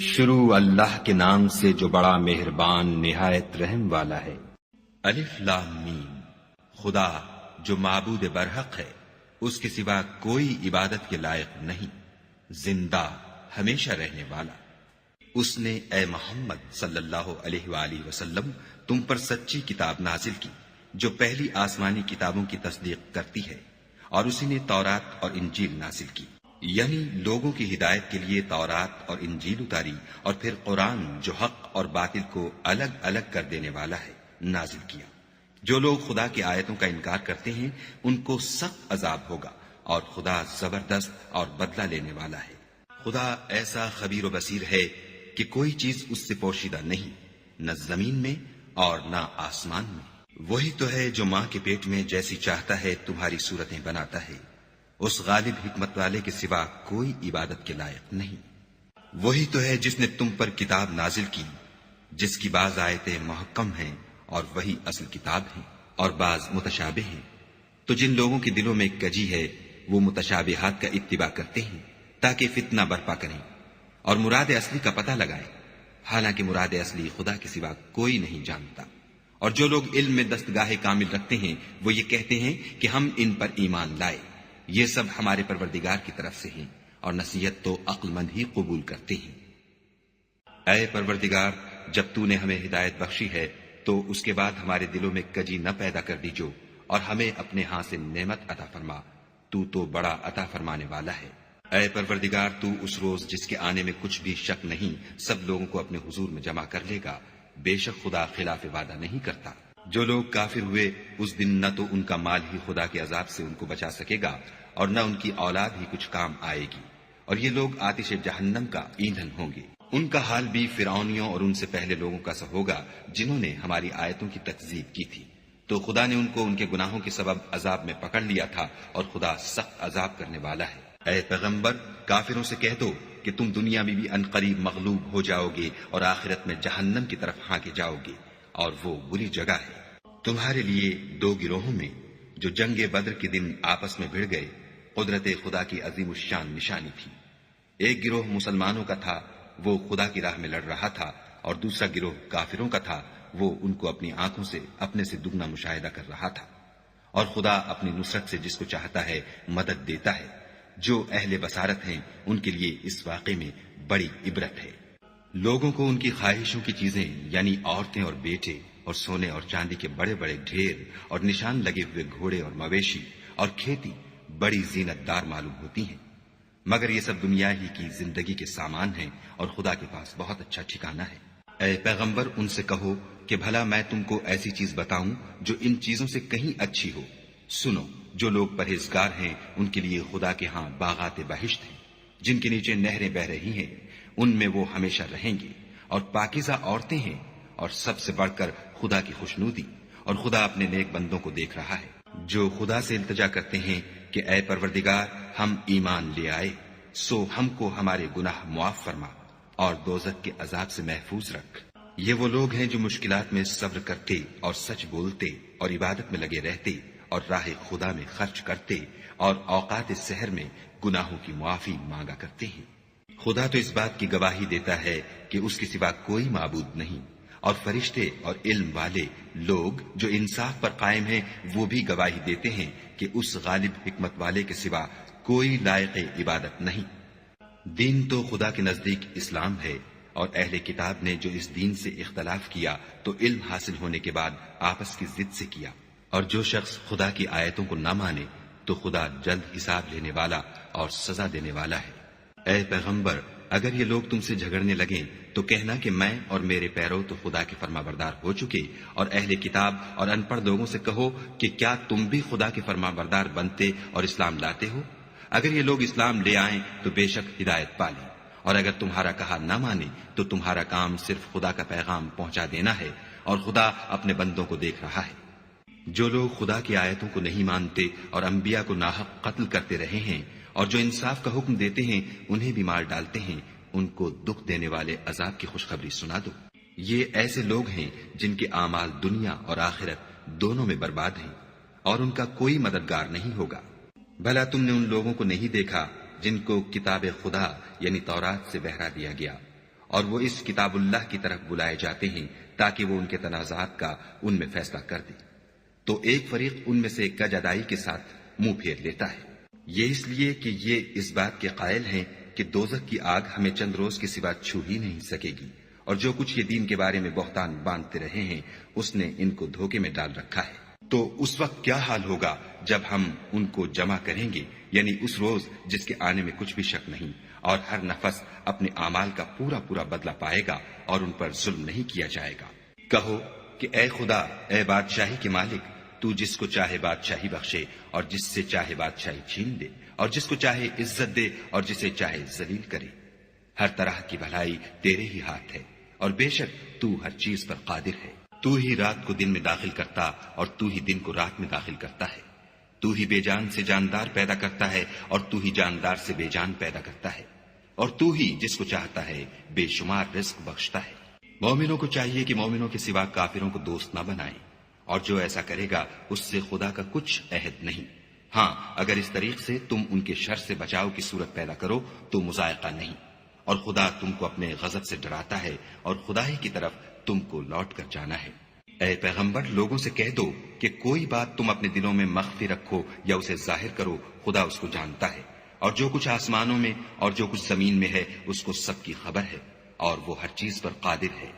شروع اللہ کے نام سے جو بڑا مہربان نہایت رحم والا ہے۔ الف لام میم، خدا جو معبود برحق ہے، اس کے سوا کوئی عبادت کے لائق نہیں، زندہ ہمیشہ رہنے والا۔ اس نے اے محمد صلی اللہ علیہ وآلہ وسلم تم پر سچی کتاب نازل کی جو پہلی آسمانی کتابوں کی تصدیق کرتی ہے، اور اسی نے تورات اور انجیل نازل کی، یعنی لوگوں کی ہدایت کے لیے تورات اور انجیل اتاری، اور پھر قرآن جو حق اور باطل کو الگ الگ کر دینے والا ہے نازل کیا۔ جو لوگ خدا کی آیتوں کا انکار کرتے ہیں ان کو سخت عذاب ہوگا، اور خدا زبردست اور بدلہ لینے والا ہے۔ خدا ایسا خبیر و بصیر ہے کہ کوئی چیز اس سے پوشیدہ نہیں، نہ زمین میں اور نہ آسمان میں۔ وہی تو ہے جو ماں کے پیٹ میں جیسی چاہتا ہے تمہاری صورتیں بناتا ہے، اس غالب حکمت والے کے سوا کوئی عبادت کے لائق نہیں۔ وہی تو ہے جس نے تم پر کتاب نازل کی جس کی بعض آیتیں محکم ہیں اور وہی اصل کتاب ہیں، اور بعض متشابہ ہیں۔ تو جن لوگوں کے دلوں میں کجی ہے وہ متشابہات کا اتباع کرتے ہیں تاکہ فتنہ برپا کریں اور مراد اصلی کا پتہ لگائیں، حالانکہ مراد اصلی خدا کے سوا کوئی نہیں جانتا۔ اور جو لوگ علم میں دستگاہ کامل رکھتے ہیں وہ یہ کہتے ہیں کہ ہم ان پر ایمان لائے، یہ سب ہمارے پروردگار کی طرف سے ہیں، اور نصیحت تو عقل مند ہی قبول کرتے ہیں۔ اے پروردگار، جب تو نے ہمیں ہدایت بخشی ہے تو اس کے بعد ہمارے دلوں میں کجی نہ پیدا کر دیجو، اور ہمیں اپنے ہاں سے نعمت عطا فرما، تو بڑا عطا فرمانے والا ہے۔ اے پروردگار، تو اس روز جس کے آنے میں کچھ بھی شک نہیں سب لوگوں کو اپنے حضور میں جمع کر لے گا، بے شک خدا خلاف وعدہ نہیں کرتا۔ جو لوگ کافر ہوئے اس دن نہ تو ان کا مال ہی خدا کے عذاب سے ان کو بچا سکے گا اور نہ ان کی اولاد ہی کچھ کام آئے گی، اور یہ لوگ آتش جہنم کا ایندھن ہوں گے۔ ان کا حال بھی فرعونیوں اور ان سے پہلے لوگوں کا سا ہوگا جنہوں نے ہماری آیتوں کی تکذیب کی تھی، تو خدا نے ان کو ان کے گناہوں کے سبب عذاب میں پکڑ لیا تھا، اور خدا سخت عذاب کرنے والا ہے۔ اے پیغمبر، کافروں سے کہہ دو کہ تم دنیا میں بھی عنقریب مغلوب ہو جاؤ گے اور آخرت میں جہنم کی طرف ہانکے جاؤ گے، اور وہ بری جگہ ہے۔ تمہارے لیے دو گروہوں میں جو جنگ بدر کے دن آپس میں بھڑ گئے قدرت خدا کی عظیم الشان نشانی تھی۔ ایک گروہ مسلمانوں کا تھا، وہ خدا کی راہ میں لڑ رہا تھا، اور دوسرا گروہ کافروں کا تھا، وہ ان کو اپنی آنکھوں سے اپنے سے دگنا مشاہدہ کر رہا تھا۔ اور خدا اپنی نصرت سے جس کو چاہتا ہے مدد دیتا ہے۔ جو اہل بصارت ہیں ان کے لیے اس واقعے میں بڑی عبرت ہے۔ لوگوں کو ان کی خواہشوں کی چیزیں یعنی عورتیں اور بیٹے اور سونے اور چاندی کے بڑے بڑے ڈھیر اور نشان لگے ہوئے گھوڑے اور مویشی اور کھیتی بڑی زینت دار معلوم ہوتی ہیں، مگر یہ سب دنیا ہی کی زندگی کے سامان ہیں، اور خدا کے پاس بہت اچھا ٹھکانہ ہے۔ اے پیغمبر، ان سے کہو کہ بھلا میں تم کو ایسی چیز بتاؤں جو ان چیزوں سے کہیں اچھی ہو۔ سنو، جو لوگ پرہیزگار ہیں ان کے لیے خدا کے ہاں باغات بہشت ہیں جن کے نیچے نہریں بہ رہی ہیں، ان میں وہ ہمیشہ رہیں گے، اور پاکیزہ عورتیں ہیں، اور سب سے بڑھ کر خدا کی خوشنودی، اور خدا اپنے نیک بندوں کو دیکھ رہا ہے جو خدا سے التجا کرتے ہیں کہ اے پروردگار، ہم ایمان لے آئے، سو ہم کو ہمارے گناہ معاف فرما اور دوزخ کے عذاب سے محفوظ رکھ۔ یہ وہ لوگ ہیں جو مشکلات میں صبر کرتے اور سچ بولتے اور عبادت میں لگے رہتے اور راہ خدا میں خرچ کرتے اور اوقات سحر میں گناہوں کی معافی مانگا کرتے ہیں۔ خدا تو اس بات کی گواہی دیتا ہے کہ اس کے سوا کوئی معبود نہیں، اور فرشتے اور علم والے لوگ جو انصاف پر قائم ہیں وہ بھی گواہی دیتے ہیں کہ اس غالب حکمت والے کے سوا کوئی لائق عبادت نہیں۔ دین تو خدا کے نزدیک اسلام ہے، اور اہل کتاب نے جو اس دین سے اختلاف کیا تو علم حاصل ہونے کے بعد آپس کی ضد سے کیا، اور جو شخص خدا کی آیتوں کو نہ مانے تو خدا جلد حساب لینے والا اور سزا دینے والا ہے۔ اے پیغمبر، اگر یہ لوگ تم سے جھگڑنے لگیں تو کہنا کہ میں اور میرے پیرو تو خدا کے فرما بردار ہو چکے، اور اہل کتاب اور ان پڑھ لوگوں سے کہو کہ کیا تم بھی خدا کے فرما بردار بنتے اور اسلام لاتے ہو؟ اگر یہ لوگ اسلام لے آئیں تو بے شک ہدایت پالیں، اور اگر تمہارا کہا نہ مانے تو تمہارا کام صرف خدا کا پیغام پہنچا دینا ہے، اور خدا اپنے بندوں کو دیکھ رہا ہے۔ جو لوگ خدا کی آیتوں کو نہیں مانتے اور انبیاء کو ناحق قتل کرتے رہے ہیں، اور جو انصاف کا حکم دیتے ہیں انہیں بھی مار ڈالتے ہیں، ان کو دکھ دینے والے عذاب کی خوشخبری سنا دو۔ یہ ایسے لوگ ہیں جن کے اعمال دنیا اور آخرت دونوں میں برباد ہیں، اور ان کا کوئی مددگار نہیں ہوگا۔ بھلا تم نے ان لوگوں کو نہیں دیکھا جن کو کتاب خدا یعنی تورات سے بہرا دیا گیا، اور وہ اس کتاب اللہ کی طرف بلائے جاتے ہیں تاکہ وہ ان کے تنازعات کا ان میں فیصلہ کر دے، تو ایک فریق ان میں سے کج ادائی کے ساتھ منہ پھیر لیتا ہے۔ یہ اس لیے کہ یہ اس بات کے قائل ہیں کہ دوزخ کی آگ ہمیں چند روز کے سوا چھو ہی نہیں سکے گی، اور جو کچھ یہ دین کے بارے میں بہتان باندھتے رہے ہیں اس نے ان کو دھوکے میں ڈال رکھا ہے۔ تو اس وقت کیا حال ہوگا جب ہم ان کو جمع کریں گے، یعنی اس روز جس کے آنے میں کچھ بھی شک نہیں، اور ہر نفس اپنے اعمال کا پورا پورا بدلہ پائے گا اور ان پر ظلم نہیں کیا جائے گا۔ کہو کہ اے خدا، اے بادشاہی کے مالک، تو جس کو چاہے بادشاہی بخشے اور جس سے چاہے بادشاہی چھین دے، اور جس کو چاہے عزت دے اور جسے چاہے ذلیل کرے۔ ہر طرح کی بھلائی تیرے ہی ہاتھ ہے، اور بے شک تو ہر چیز پر قادر ہے۔ تو ہی رات کو دن میں داخل کرتا اور تو ہی دن کو رات میں داخل کرتا ہے۔ تو ہی بے جان سے جاندار پیدا کرتا ہے اور تو ہی جاندار سے بے جان پیدا کرتا ہے، اور تو ہی جس کو چاہتا ہے بے شمار رزق بخشتا ہے۔ مومنوں کو چاہیے کہ مومنوں کے سوا کافروں کو دوست نہ بنائیں، اور جو ایسا کرے گا اس سے خدا کا کچھ عہد نہیں۔ ہاں، اگر اس طریق سے تم ان کے شر سے بچاؤ کی صورت پیدا کرو تو مذائقہ نہیں، اور خدا تم کو اپنے غضب سے ڈراتا ہے اور خدا ہی کی طرف تم کو لوٹ کر جانا ہے۔ اے پیغمبر، لوگوں سے کہہ دو کہ کوئی بات تم اپنے دلوں میں مخفی رکھو یا اسے ظاہر کرو، خدا اس کو جانتا ہے، اور جو کچھ آسمانوں میں اور جو کچھ زمین میں ہے اس کو سب کی خبر ہے، اور وہ ہر چیز پر قادر ہے۔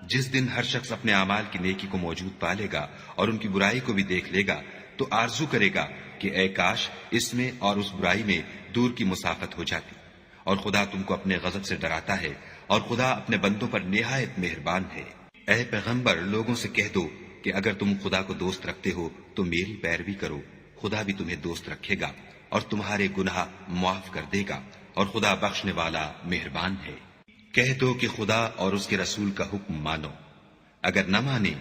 جس دن ہر شخص اپنے اعمال کی نیکی کو موجود پالے گا اور ان کی برائی کو بھی دیکھ لے گا تو آرزو کرے گا کہ اے کاش اس میں اور اس برائی میں دور کی مسافت ہو جاتی۔ اور خدا تم کو اپنے غضب سے ڈراتا ہے، اور خدا اپنے بندوں پر نہایت مہربان ہے۔ اے پیغمبر، لوگوں سے کہہ دو کہ اگر تم خدا کو دوست رکھتے ہو تو میری پیروی کرو، خدا بھی تمہیں دوست رکھے گا اور تمہارے گناہ معاف کر دے گا، اور خدا بخشنے والا مہربان ہے۔ کہہ دو کہ خدا اور اس کے رسول کا حکم مانو، اگر نہ مانے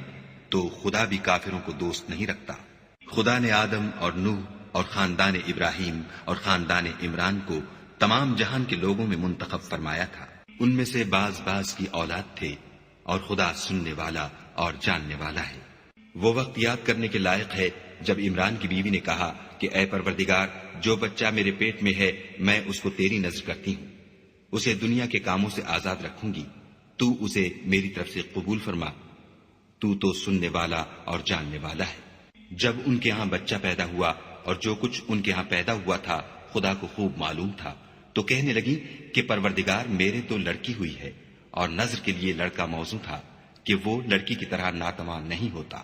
تو خدا بھی کافروں کو دوست نہیں رکھتا۔ خدا نے آدم اور نوح اور خاندان ابراہیم اور خاندان عمران کو تمام جہان کے لوگوں میں منتخب فرمایا تھا، ان میں سے بعض بعض کی اولاد تھے، اور خدا سننے والا اور جاننے والا ہے۔ وہ وقت یاد کرنے کے لائق ہے جب عمران کی بیوی نے کہا کہ اے پروردگار، جو بچہ میرے پیٹ میں ہے میں اس کو تیری نذر کرتی ہوں، اسے دنیا کے کاموں سے آزاد رکھوں گی، تو اسے میری طرف سے قبول فرما، تو سننے والا اور جاننے والا ہے۔ جب ان کے ہاں بچہ پیدا ہوا اور جو کچھ ان کے ہاں پیدا ہوا تھا خدا کو خوب معلوم تھا، تو کہنے لگی کہ پروردگار، میرے تو لڑکی ہوئی ہے، اور نذر کے لیے لڑکا موزوں تھا کہ وہ لڑکی کی طرح ناتواں نہیں ہوتا،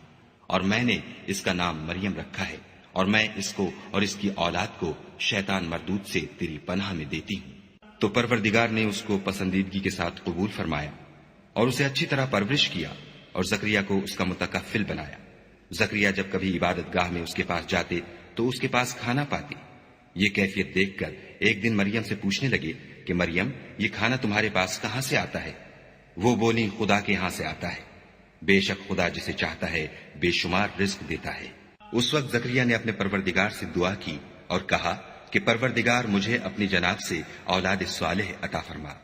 اور میں نے اس کا نام مریم رکھا ہے، اور میں اس کو اور اس کی اولاد کو شیطان مردود سے تیری پناہ میں دیتی ہوں۔ تو پروردگار نے اس کو پسندیدگی کے ساتھ قبول فرمایا اور اسے اچھی طرح پرورش کیا، اور زکریا کو اس کا متکفل بنایا۔ زکریا جب کبھی عبادت گاہ میں اس کے پاس جاتے تو اس کے پاس کھانا پاتے۔ یہ کیفیت دیکھ کر ایک دن مریم سے پوچھنے لگے کہ مریم، یہ کھانا تمہارے پاس کہاں سے آتا ہے؟ وہ بولی، خدا کے ہاں سے آتا ہے، بے شک خدا جسے چاہتا ہے بے شمار رزق دیتا ہے۔ اس وقت زکریا نے اپنے پروردگار سے دعا کی اور کہا کہ پروردگار، مجھے اپنی جناب سے اولاد صالح عطا فرما،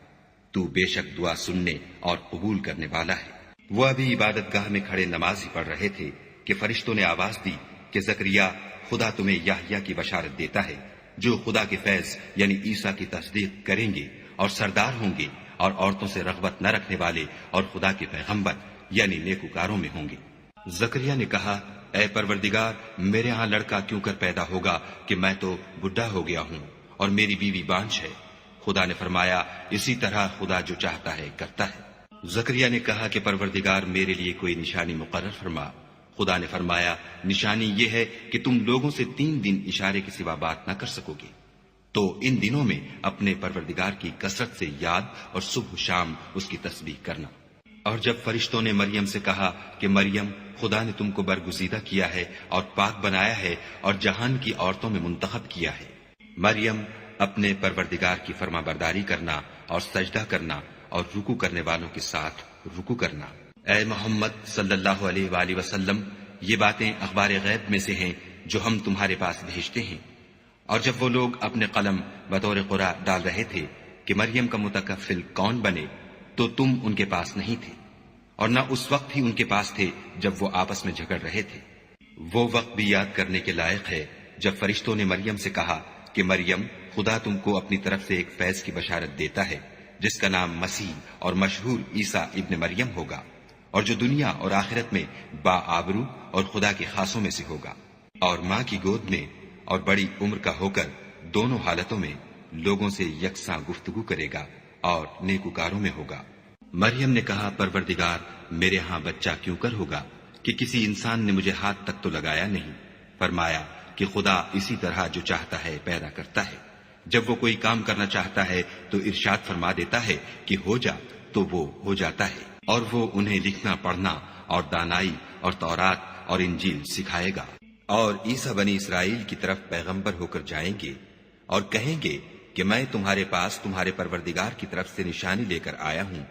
تو بے شک دعا سننے اور قبول کرنے والا ہے۔ وہ ابھی عبادت گاہ میں کھڑے نماز ہی پڑھ رہے تھے کہ فرشتوں نے آواز دی کہ زکریا، خدا تمہیں یحییٰ کی بشارت دیتا ہے، جو خدا کے فیض یعنی عیسیٰ کی تصدیق کریں گے اور سردار ہوں گے، اور عورتوں سے رغبت نہ رکھنے والے اور خدا کے پیغمبر یعنی نیکوکاروں میں ہوں گے۔ زکریا نے کہا، اے پروردگار، میرے ہاں لڑکا کیوں کر پیدا ہوگا کہ میں تو بڈھا ہو گیا ہوں اور میری بیوی بانجھ ہے۔ خدا نے فرمایا، اسی طرح خدا جو چاہتا ہے کرتا ہے۔ زکریا نے کہا کہ پروردگار، میرے لیے کوئی نشانی مقرر فرما۔ خدا نے فرمایا، نشانی یہ ہے کہ تم لوگوں سے 3 دن اشارے کے سوا بات نہ کر سکو گے، تو ان دنوں میں اپنے پروردگار کی کثرت سے یاد اور صبح و شام اس کی تسبیح کرنا۔ اور جب فرشتوں نے مریم سے کہا کہ مریم، خدا نے تم کو برگزیدہ کیا ہے اور پاک بنایا ہے اور جہان کی عورتوں میں منتخب کیا ہے، مریم، اپنے پروردگار کی فرما برداری کرنا اور سجدہ کرنا اور رکوع کرنے والوں کے ساتھ رکوع کرنا۔ اے محمد صلی اللہ علیہ وآلہ وسلم، یہ باتیں اخبار غیب میں سے ہیں جو ہم تمہارے پاس بھیجتے ہیں۔ اور جب وہ لوگ اپنے قلم بطور قرآ ڈال رہے تھے کہ مریم کا متکفل کون بنے، تو تم ان کے پاس نہیں تھے، اور نہ اس وقت ہی ان کے پاس تھے جب وہ آپس میں جھگڑ رہے تھے۔ وہ وقت بھی یاد کرنے کے لائق ہے جب فرشتوں نے مریم سے کہا کہ مریم، خدا تم کو اپنی طرف سے ایک فیض کی بشارت دیتا ہے جس کا نام مسیح اور مشہور عیسیٰ ابن مریم ہوگا، اور جو دنیا اور آخرت میں با آبرو اور خدا کے خاصوں میں سے ہوگا، اور ماں کی گود میں اور بڑی عمر کا ہو کر دونوں حالتوں میں لوگوں سے یکساں گفتگو کرے گا اور نیکوکاروں میں ہوگا۔ مریم نے کہا، پروردگار، میرے ہاں بچہ کیوں کر ہوگا کہ کسی انسان نے مجھے ہاتھ تک تو لگایا نہیں۔ فرمایا کہ خدا اسی طرح جو چاہتا ہے پیدا کرتا ہے، جب وہ کوئی کام کرنا چاہتا ہے تو ارشاد فرما دیتا ہے کہ ہو جا، تو وہ ہو جاتا ہے، اور وہ انہیں لکھنا پڑھنا اور دانائی اور تورات اور انجیل سکھائے گا۔ اور عیسیٰ بنی اسرائیل کی طرف پیغمبر ہو کر جائیں گے اور کہیں گے کہ میں تمہارے پاس تمہارے پروردگار کی طرف سے نشانی لے کر آیا ہوں،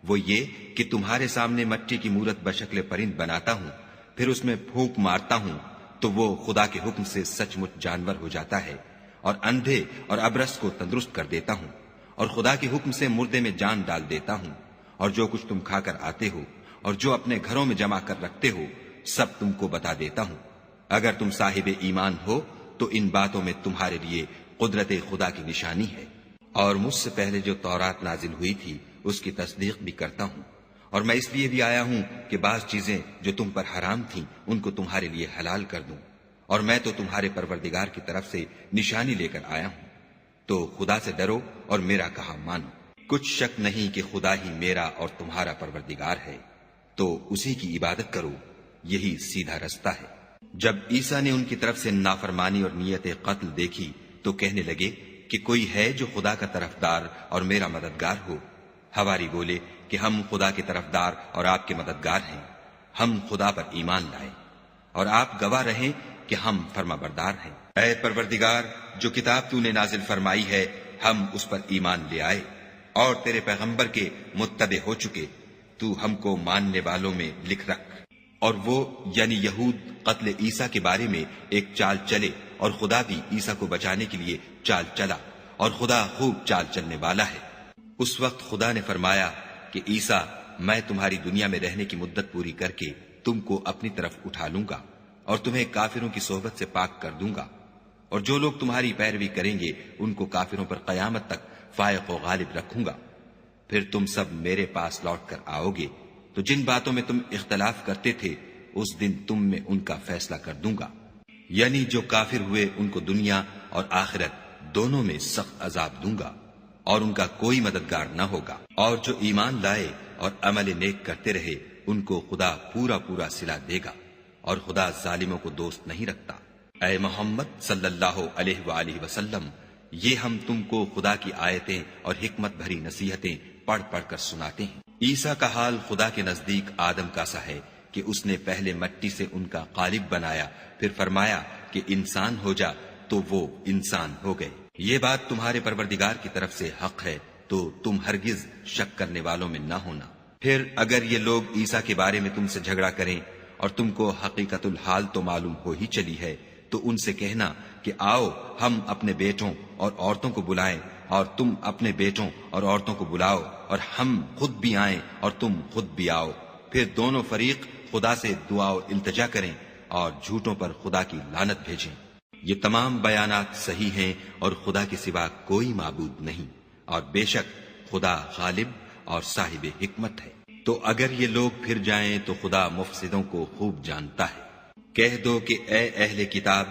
وہ یہ کہ تمہارے سامنے مٹی کی مورت بشکل پرند بناتا ہوں، پھر اس میں پھونک مارتا ہوں تو وہ خدا کے حکم سے سچ مچ جانور ہو جاتا ہے، اور اندھے اور ابرص کو تندرست کر دیتا ہوں، اور خدا کے حکم سے مردے میں جان ڈال دیتا ہوں، اور جو کچھ تم کھا کر آتے ہو اور جو اپنے گھروں میں جمع کر رکھتے ہو سب تم کو بتا دیتا ہوں۔ اگر تم صاحب ایمان ہو تو ان باتوں میں تمہارے لیے قدرت خدا کی نشانی ہے، اور مجھ سے پہلے جو تورات نازل ہوئی تھی اس کی تصدیق بھی کرتا ہوں، اور میں اس لیے بھی آیا ہوں کہ بعض چیزیں جو تم پر حرام تھیں ان کو تمہارے لیے حلال کر دوں، اور میں تو تمہارے پروردگار کی طرف سے نشانی لے کر آیا ہوں، تو خدا سے ڈرو اور میرا کہا مانو۔ کچھ شک نہیں کہ خدا ہی میرا اور تمہارا پروردگار ہے، تو اسی کی عبادت کرو، یہی سیدھا رستہ ہے۔ جب عیسیٰ نے ان کی طرف سے نافرمانی اور نیت قتل دیکھی تو کہنے لگے کہ کوئی ہے جو خدا کا طرفدار اور میرا مددگار ہو؟ حواری بولے کہ ہم خدا کے طرفدار اور آپ کے مددگار ہیں، ہم خدا پر ایمان لائے اور آپ گواہ رہیں کہ ہم فرما بردار ہیں۔ اے پروردگار، جو کتاب تو نے نازل فرمائی ہے ہم اس پر ایمان لے آئے اور تیرے پیغمبر کے متبع ہو چکے، تو ہم کو ماننے والوں میں لکھ رکھ۔ اور وہ یعنی یہود قتل عیسیٰ کے بارے میں ایک چال چلے، اور خدا بھی عیسیٰ کو بچانے کے لیے چال چلا، اور خدا خوب چال چلنے والا ہے۔ اس وقت خدا نے فرمایا کہ عیسیٰ، میں تمہاری دنیا میں رہنے کی مدت پوری کر کے تم کو اپنی طرف اٹھا لوں گا اور تمہیں کافروں کی صحبت سے پاک کر دوں گا، اور جو لوگ تمہاری پیروی کریں گے ان کو کافروں پر قیامت تک فائق و غالب رکھوں گا۔ پھر تم سب میرے پاس لوٹ کر آؤ گے تو جن باتوں میں تم اختلاف کرتے تھے اس دن تم میں ان کا فیصلہ کر دوں گا، یعنی جو کافر ہوئے ان کو دنیا اور آخرت دونوں میں سخت عذاب دوں گا، اور ان کا کوئی مددگار نہ ہوگا۔ اور جو ایمان لائے اور عمل نیک کرتے رہے ان کو خدا پورا پورا صلہ دے گا، اور خدا ظالموں کو دوست نہیں رکھتا۔ اے محمد صلی اللہ علیہ وآلہ وسلم، یہ ہم تم کو خدا کی آیتیں اور حکمت بھری نصیحتیں پڑھ پڑھ کر سناتے ہیں۔ عیسیٰ کا حال خدا کے نزدیک آدم کا سا ہے کہ اس نے پہلے مٹی سے ان کا قالب بنایا، پھر فرمایا کہ انسان ہو جا، تو وہ انسان ہو گئے۔ یہ بات تمہارے پروردگار کی طرف سے حق ہے، تو تم ہرگز شک کرنے والوں میں نہ ہونا۔ پھر اگر یہ لوگ عیسیٰ کے بارے میں تم سے جھگڑا کریں اور تم کو حقیقت الحال تو معلوم ہو ہی چلی ہے، تو ان سے کہنا کہ آؤ ہم اپنے بیٹوں اور عورتوں کو بلائیں اور تم اپنے بیٹوں اور عورتوں کو بلاؤ، اور ہم خود بھی آئیں اور تم خود بھی آؤ، پھر دونوں فریق خدا سے دعا و التجا کریں اور جھوٹوں پر خدا کی لعنت بھیجیں۔ یہ تمام بیانات صحیح ہیں اور خدا کے سوا کوئی معبود نہیں، اور بے شک خدا غالب اور صاحب حکمت ہے۔ تو اگر یہ لوگ پھر جائیں تو خدا مفسدوں کو خوب جانتا ہے۔ کہہ دو کہ اے اہل کتاب،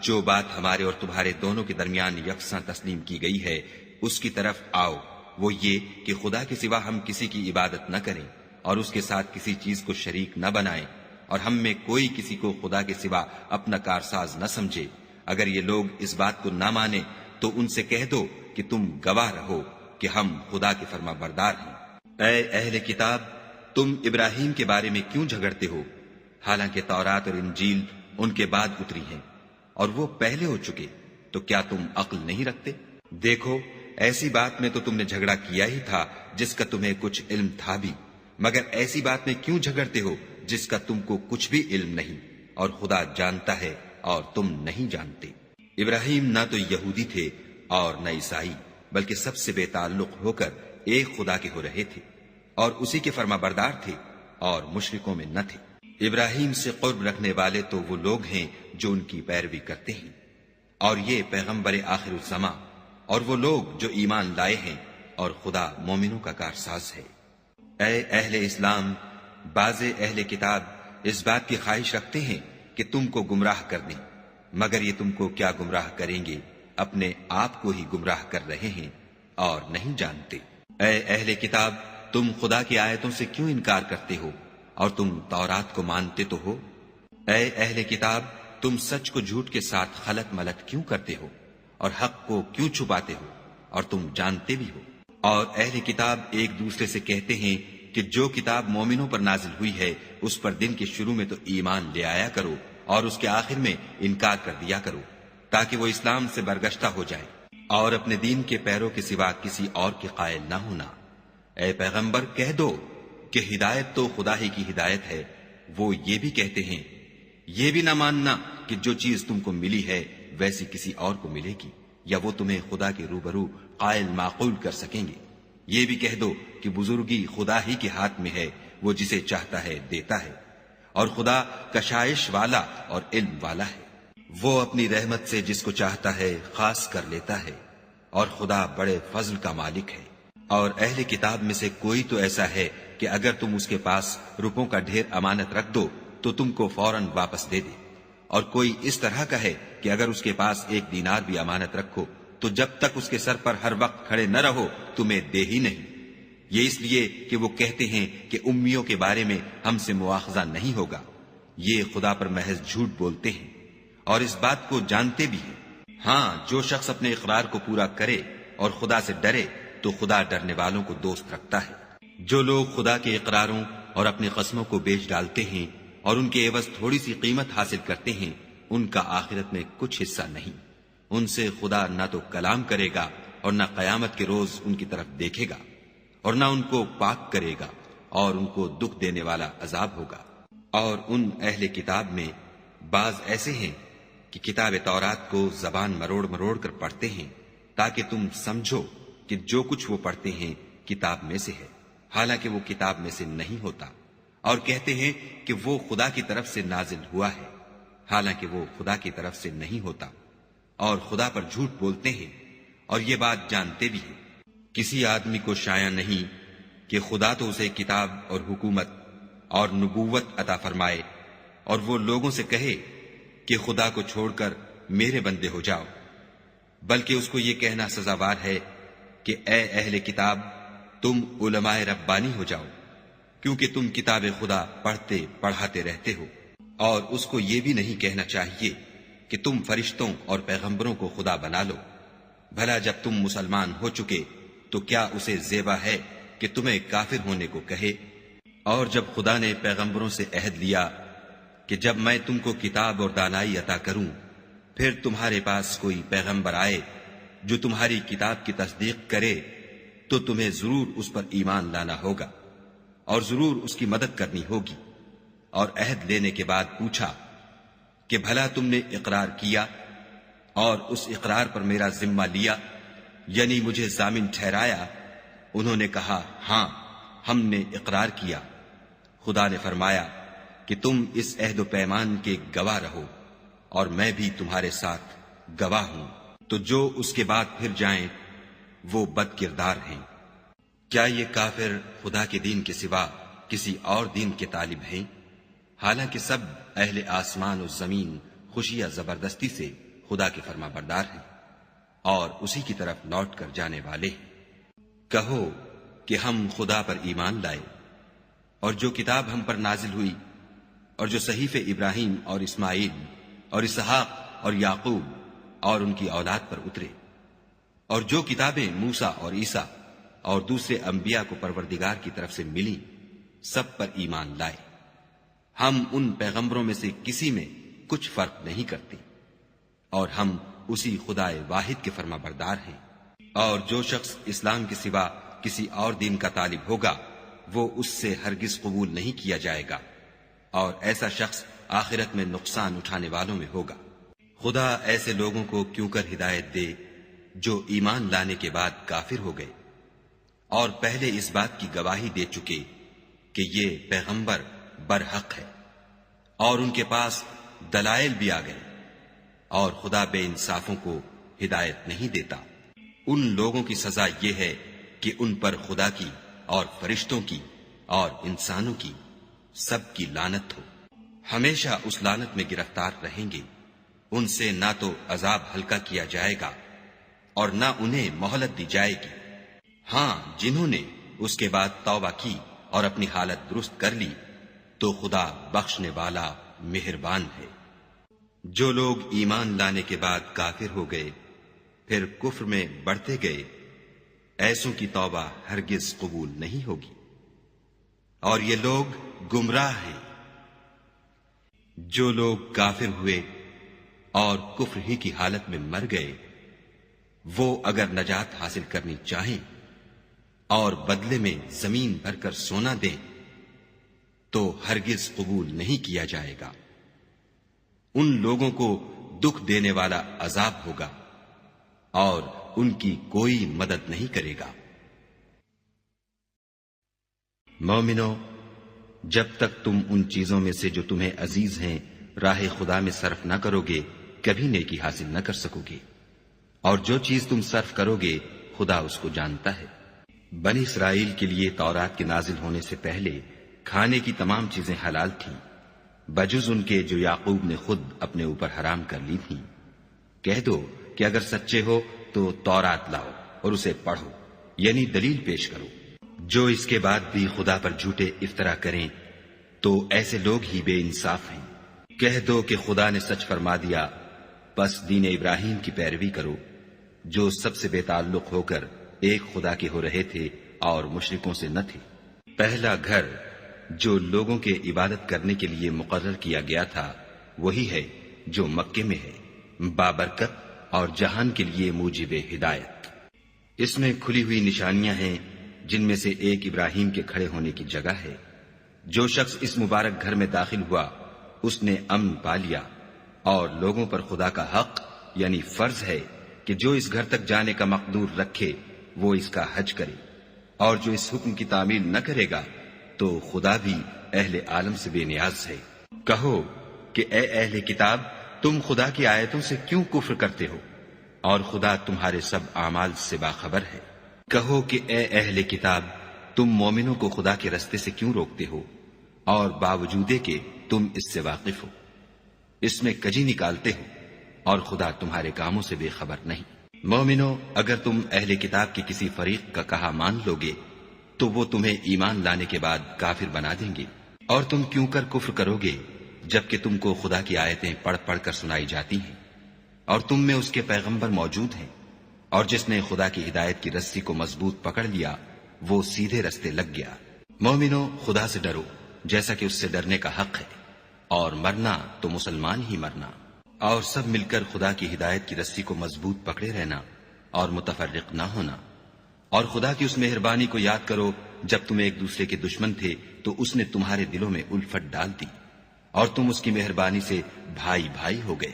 جو بات ہمارے اور تمہارے دونوں کے درمیان یکساں تسلیم کی گئی ہے اس کی طرف آؤ، وہ یہ کہ خدا کے سوا ہم کسی کی عبادت نہ کریں اور اس کے ساتھ کسی چیز کو شریک نہ بنائیں، اور ہم میں کوئی کسی کو خدا کے سوا اپنا کارساز نہ سمجھے۔ اگر یہ لوگ اس بات کو نہ مانیں تو ان سے کہہ دو کہ تم گواہ رہو کہ ہم خدا کے فرما بردار ہیں۔ اے اہل کتاب، تم ابراہیم کے بارے میں کیوں جھگڑتے ہو، حالانکہ تورات اور انجیل ان کے بعد اتری ہیں اور وہ پہلے ہو چکے، تو کیا تم عقل نہیں رکھتے؟ دیکھو، ایسی بات میں تو تم نے جھگڑا کیا ہی تھا جس کا تمہیں کچھ علم تھا بھی، مگر ایسی بات میں کیوں جھگڑتے ہو جس کا تم کو کچھ بھی علم نہیں، اور خدا جانتا ہے اور تم نہیں جانتے۔ ابراہیم نہ تو یہودی تھے اور نہ عیسائی، بلکہ سب سے بے تعلق ہو کر ایک خدا کے ہو رہے تھے، اور اسی کے فرما بردار تھے اور مشرکوں میں نہ تھے۔ ابراہیم سے قرب رکھنے والے تو وہ لوگ ہیں جو ان کی پیروی کرتے ہیں، اور یہ پیغمبر آخر الزماں، اور وہ لوگ جو ایمان لائے ہیں اور خدا مومنوں کا کارساز ہے۔ اے اہل اسلام، بعض اہل کتاب اس بات کی خواہش رکھتے ہیں کہ تم کو گمراہ کر دیں، مگر یہ تم کو کیا گمراہ کریں گے، اپنے آپ کو ہی گمراہ کر رہے ہیں اور نہیں جانتے۔ اے اہل کتاب، تم خدا کی آیتوں سے کیوں انکار کرتے ہو اور تم تورات کو مانتے تو ہو؟ اے اہل کتاب، تم سچ کو جھوٹ کے ساتھ خلط ملط کیوں کرتے ہو اور حق کو کیوں چھپاتے ہو اور تم جانتے بھی ہو؟ اور اہل کتاب ایک دوسرے سے کہتے ہیں کہ جو کتاب مومنوں پر نازل ہوئی ہے اس پر دن کے شروع میں تو ایمان لے آیا کرو اور اس کے آخر میں انکار کر دیا کرو، تاکہ وہ اسلام سے برگشتہ ہو جائے اور اپنے دین کے پیروں کے سوا کسی اور کے قائل نہ ہونا۔ اے پیغمبر، کہہ دو کہ ہدایت تو خدا ہی کی ہدایت ہے۔ وہ یہ بھی کہتے ہیں یہ بھی نہ ماننا کہ جو چیز تم کو ملی ہے ویسی کسی اور کو ملے گی، یا وہ تمہیں خدا کے روبرو قائل معقول کر سکیں گے۔ یہ بھی کہہ دو کہ بزرگی خدا ہی کے ہاتھ میں ہے، وہ جسے چاہتا ہے دیتا ہے، اور خدا کشائش والا اور علم والا ہے۔ وہ اپنی رحمت سے جس کو چاہتا ہے خاص کر لیتا ہے، اور خدا بڑے فضل کا مالک ہے۔ اور اہل کتاب میں سے کوئی تو ایسا ہے کہ اگر تم اس کے پاس روپوں کا ڈھیر امانت رکھ دو تو تم کو فوراً واپس دے دے، اور کوئی اس طرح کا ہے کہ اگر اس کے پاس 1 دینار بھی امانت رکھو تو جب تک اس کے سر پر ہر وقت کھڑے نہ رہو تمہیں دے ہی نہیں۔ یہ اس لیے کہ وہ کہتے ہیں کہ امیوں کے بارے میں ہم سے مواخذہ نہیں ہوگا۔ یہ خدا پر محض جھوٹ بولتے ہیں اور اس بات کو جانتے بھی ہیں۔ ہاں، جو شخص اپنے اقرار کو پورا کرے اور خدا سے ڈرے تو خدا ڈرنے والوں کو دوست رکھتا ہے۔ جو لوگ خدا کے اقراروں اور اپنی قسموں کو بیچ ڈالتے ہیں اور ان کے عوض تھوڑی سی قیمت حاصل کرتے ہیں، ان کا آخرت میں کچھ حصہ نہیں۔ ان سے خدا نہ تو کلام کرے گا اور نہ قیامت کے روز ان کی طرف دیکھے گا، اور نہ ان کو پاک کرے گا، اور ان کو دکھ دینے والا عذاب ہوگا۔ اور ان اہل کتاب میں بعض ایسے ہیں کہ کتاب تورات کو زبان مروڑ مروڑ کر پڑھتے ہیں تاکہ تم سمجھو کہ جو کچھ وہ پڑھتے ہیں کتاب میں سے ہے، حالانکہ وہ کتاب میں سے نہیں ہوتا، اور کہتے ہیں کہ وہ خدا کی طرف سے نازل ہوا ہے، حالانکہ وہ خدا کی طرف سے نہیں ہوتا، اور خدا پر جھوٹ بولتے ہیں اور یہ بات جانتے بھی ہیں۔ کسی آدمی کو شایع نہیں کہ خدا تو اسے کتاب اور حکومت اور نبوت عطا فرمائے اور وہ لوگوں سے کہے کہ خدا کو چھوڑ کر میرے بندے ہو جاؤ، بلکہ اس کو یہ کہنا سزاوار ہے کہ اے اہل کتاب، تم علماء ربانی ہو جاؤ، کیونکہ تم کتاب خدا پڑھتے پڑھاتے رہتے ہو۔ اور اس کو یہ بھی نہیں کہنا چاہیے کہ تم فرشتوں اور پیغمبروں کو خدا بنا لو۔ بھلا جب تم مسلمان ہو چکے تو کیا اسے زیبا ہے کہ تمہیں کافر ہونے کو کہے؟ اور جب خدا نے پیغمبروں سے عہد لیا کہ جب میں تم کو کتاب اور دانائی عطا کروں، پھر تمہارے پاس کوئی پیغمبر آئے جو تمہاری کتاب کی تصدیق کرے تو تمہیں ضرور اس پر ایمان لانا ہوگا اور ضرور اس کی مدد کرنی ہوگی۔ اور عہد لینے کے بعد پوچھا کہ بھلا تم نے اقرار کیا اور اس اقرار پر میرا ذمہ لیا، یعنی مجھے ضامن ٹھہرایا؟ انہوں نے کہا ہاں، ہم نے اقرار کیا۔ خدا نے فرمایا کہ تم اس عہد و پیمان کے گواہ رہو اور میں بھی تمہارے ساتھ گواہ ہوں۔ تو جو اس کے بعد پھر جائیں وہ بد کردار ہیں۔ کیا یہ کافر خدا کے دین کے سوا کسی اور دین کے طالب ہیں؟ حالانکہ سب اہل آسمان و زمین خوشیہ زبردستی سے خدا کے فرما بردار ہیں اور اسی کی طرف لوٹ کر جانے والے ہیں۔ کہو کہ ہم خدا پر ایمان لائے اور جو کتاب ہم پر نازل ہوئی اور جو صحیفے ابراہیم اور اسماعیل اور اسحاق اور یعقوب اور ان کی اولاد پر اترے، اور جو کتابیں موسیٰ اور عیسیٰ اور دوسرے انبیاء کو پروردگار کی طرف سے ملی، سب پر ایمان لائے۔ ہم ان پیغمبروں میں سے کسی میں کچھ فرق نہیں کرتے، اور ہم اسی خدا واحد کے فرما بردار ہیں۔ اور جو شخص اسلام کے سوا کسی اور دین کا طالب ہوگا وہ اس سے ہرگز قبول نہیں کیا جائے گا، اور ایسا شخص آخرت میں نقصان اٹھانے والوں میں ہوگا۔ خدا ایسے لوگوں کو کیوں کر ہدایت دے جو ایمان لانے کے بعد کافر ہو گئے اور پہلے اس بات کی گواہی دے چکے کہ یہ پیغمبر برحق ہے، اور ان کے پاس دلائل بھی آ گئے، اور خدا بے انصافوں کو ہدایت نہیں دیتا۔ ان لوگوں کی سزا یہ ہے کہ ان پر خدا کی اور فرشتوں کی اور انسانوں کی سب کی لعنت ہو، ہمیشہ اس لعنت میں گرفتار رہیں گے۔ ان سے نہ تو عذاب ہلکا کیا جائے گا اور نہ انہیں مہلت دی جائے گی۔ ہاں، جنہوں نے اس کے بعد توبہ کی اور اپنی حالت درست کر لی تو خدا بخشنے والا مہربان ہے۔ جو لوگ ایمان لانے کے بعد کافر ہو گئے پھر کفر میں بڑھتے گئے، ایسوں کی توبہ ہرگز قبول نہیں ہوگی، اور یہ لوگ گمراہ ہیں۔ جو لوگ کافر ہوئے اور کفر ہی کی حالت میں مر گئے، وہ اگر نجات حاصل کرنی چاہیں اور بدلے میں زمین بھر کر سونا دیں تو ہرگز قبول نہیں کیا جائے گا۔ ان لوگوں کو دکھ دینے والا عذاب ہوگا اور ان کی کوئی مدد نہیں کرے گا۔ مومنو، جب تک تم ان چیزوں میں سے جو تمہیں عزیز ہیں راہ خدا میں صرف نہ کرو گے کبھی نیکی حاصل نہ کر سکو گے، اور جو چیز تم صرف کرو گے خدا اس کو جانتا ہے۔ بنی اسرائیل کے لیے تورات کے نازل ہونے سے پہلے کھانے کی تمام چیزیں حلال تھیں بجز ان کے جو یعقوب نے خود اپنے اوپر حرام کر لی تھیں۔ کہہ دو کہ اگر سچے ہو تو تورات لاؤ اور اسے پڑھو، یعنی دلیل پیش کرو۔ جو اس کے بعد بھی خدا پر جھوٹے افطرا کریں تو ایسے لوگ ہی بے انصاف ہیں۔ کہہ دو کہ خدا نے سچ فرما دیا، پس دین ابراہیم کی پیروی کرو، جو سب سے بے تعلق ہو کر ایک خدا کے ہو رہے تھے اور مشرکوں سے نہ تھے۔ پہلا گھر جو لوگوں کے عبادت کرنے کے لیے مقرر کیا گیا تھا وہی ہے جو مکے میں ہے، بابرکت اور جہان کے لیے موجب ہدایت۔ اس میں کھلی ہوئی نشانیاں ہیں، جن میں سے ایک ابراہیم کے کھڑے ہونے کی جگہ ہے۔ جو شخص اس مبارک گھر میں داخل ہوا اس نے امن پا لیا، اور لوگوں پر خدا کا حق یعنی فرض ہے کہ جو اس گھر تک جانے کا مقدور رکھے وہ اس کا حج کرے، اور جو اس حکم کی تعمیل نہ کرے گا تو خدا بھی اہل عالم سے بے نیاز ہے۔ کہو کہ اے اہل کتاب، تم خدا کی آیتوں سے کیوں کفر کرتے ہو اور خدا تمہارے سب اعمال سے باخبر ہے۔ کہو کہ اے اہل کتاب، تم مومنوں کو خدا کے رستے سے کیوں روکتے ہو اور باوجود کہ تم اس سے واقف ہو، اس میں کجی نکالتے ہو اور خدا تمہارے کاموں سے بے خبر نہیں۔ مومنو، اگر تم اہل کتاب کے کسی فریق کا کہا مان لو گے تو وہ تمہیں ایمان لانے کے بعد کافر بنا دیں گے، اور تم کیوں کر کفر کرو گے جبکہ تم کو خدا کی آیتیں پڑھ پڑھ کر سنائی جاتی ہیں اور تم میں اس کے پیغمبر موجود ہیں، اور جس نے خدا کی ہدایت کی رسی کو مضبوط پکڑ لیا وہ سیدھے رستے لگ گیا۔ مومنو، خدا سے ڈرو جیسا کہ اس سے ڈرنے کا حق ہے، اور مرنا تو مسلمان ہی مرنا، اور سب مل کر خدا کی ہدایت کی رسی کو مضبوط پکڑے رہنا اور متفرق نہ ہونا۔ اور خدا کی اس مہربانی کو یاد کرو جب تم ایک دوسرے کے دشمن تھے تو اس نے تمہارے دلوں میں الفت ڈال دی، اور تم اس کی مہربانی سے بھائی بھائی ہو گئے،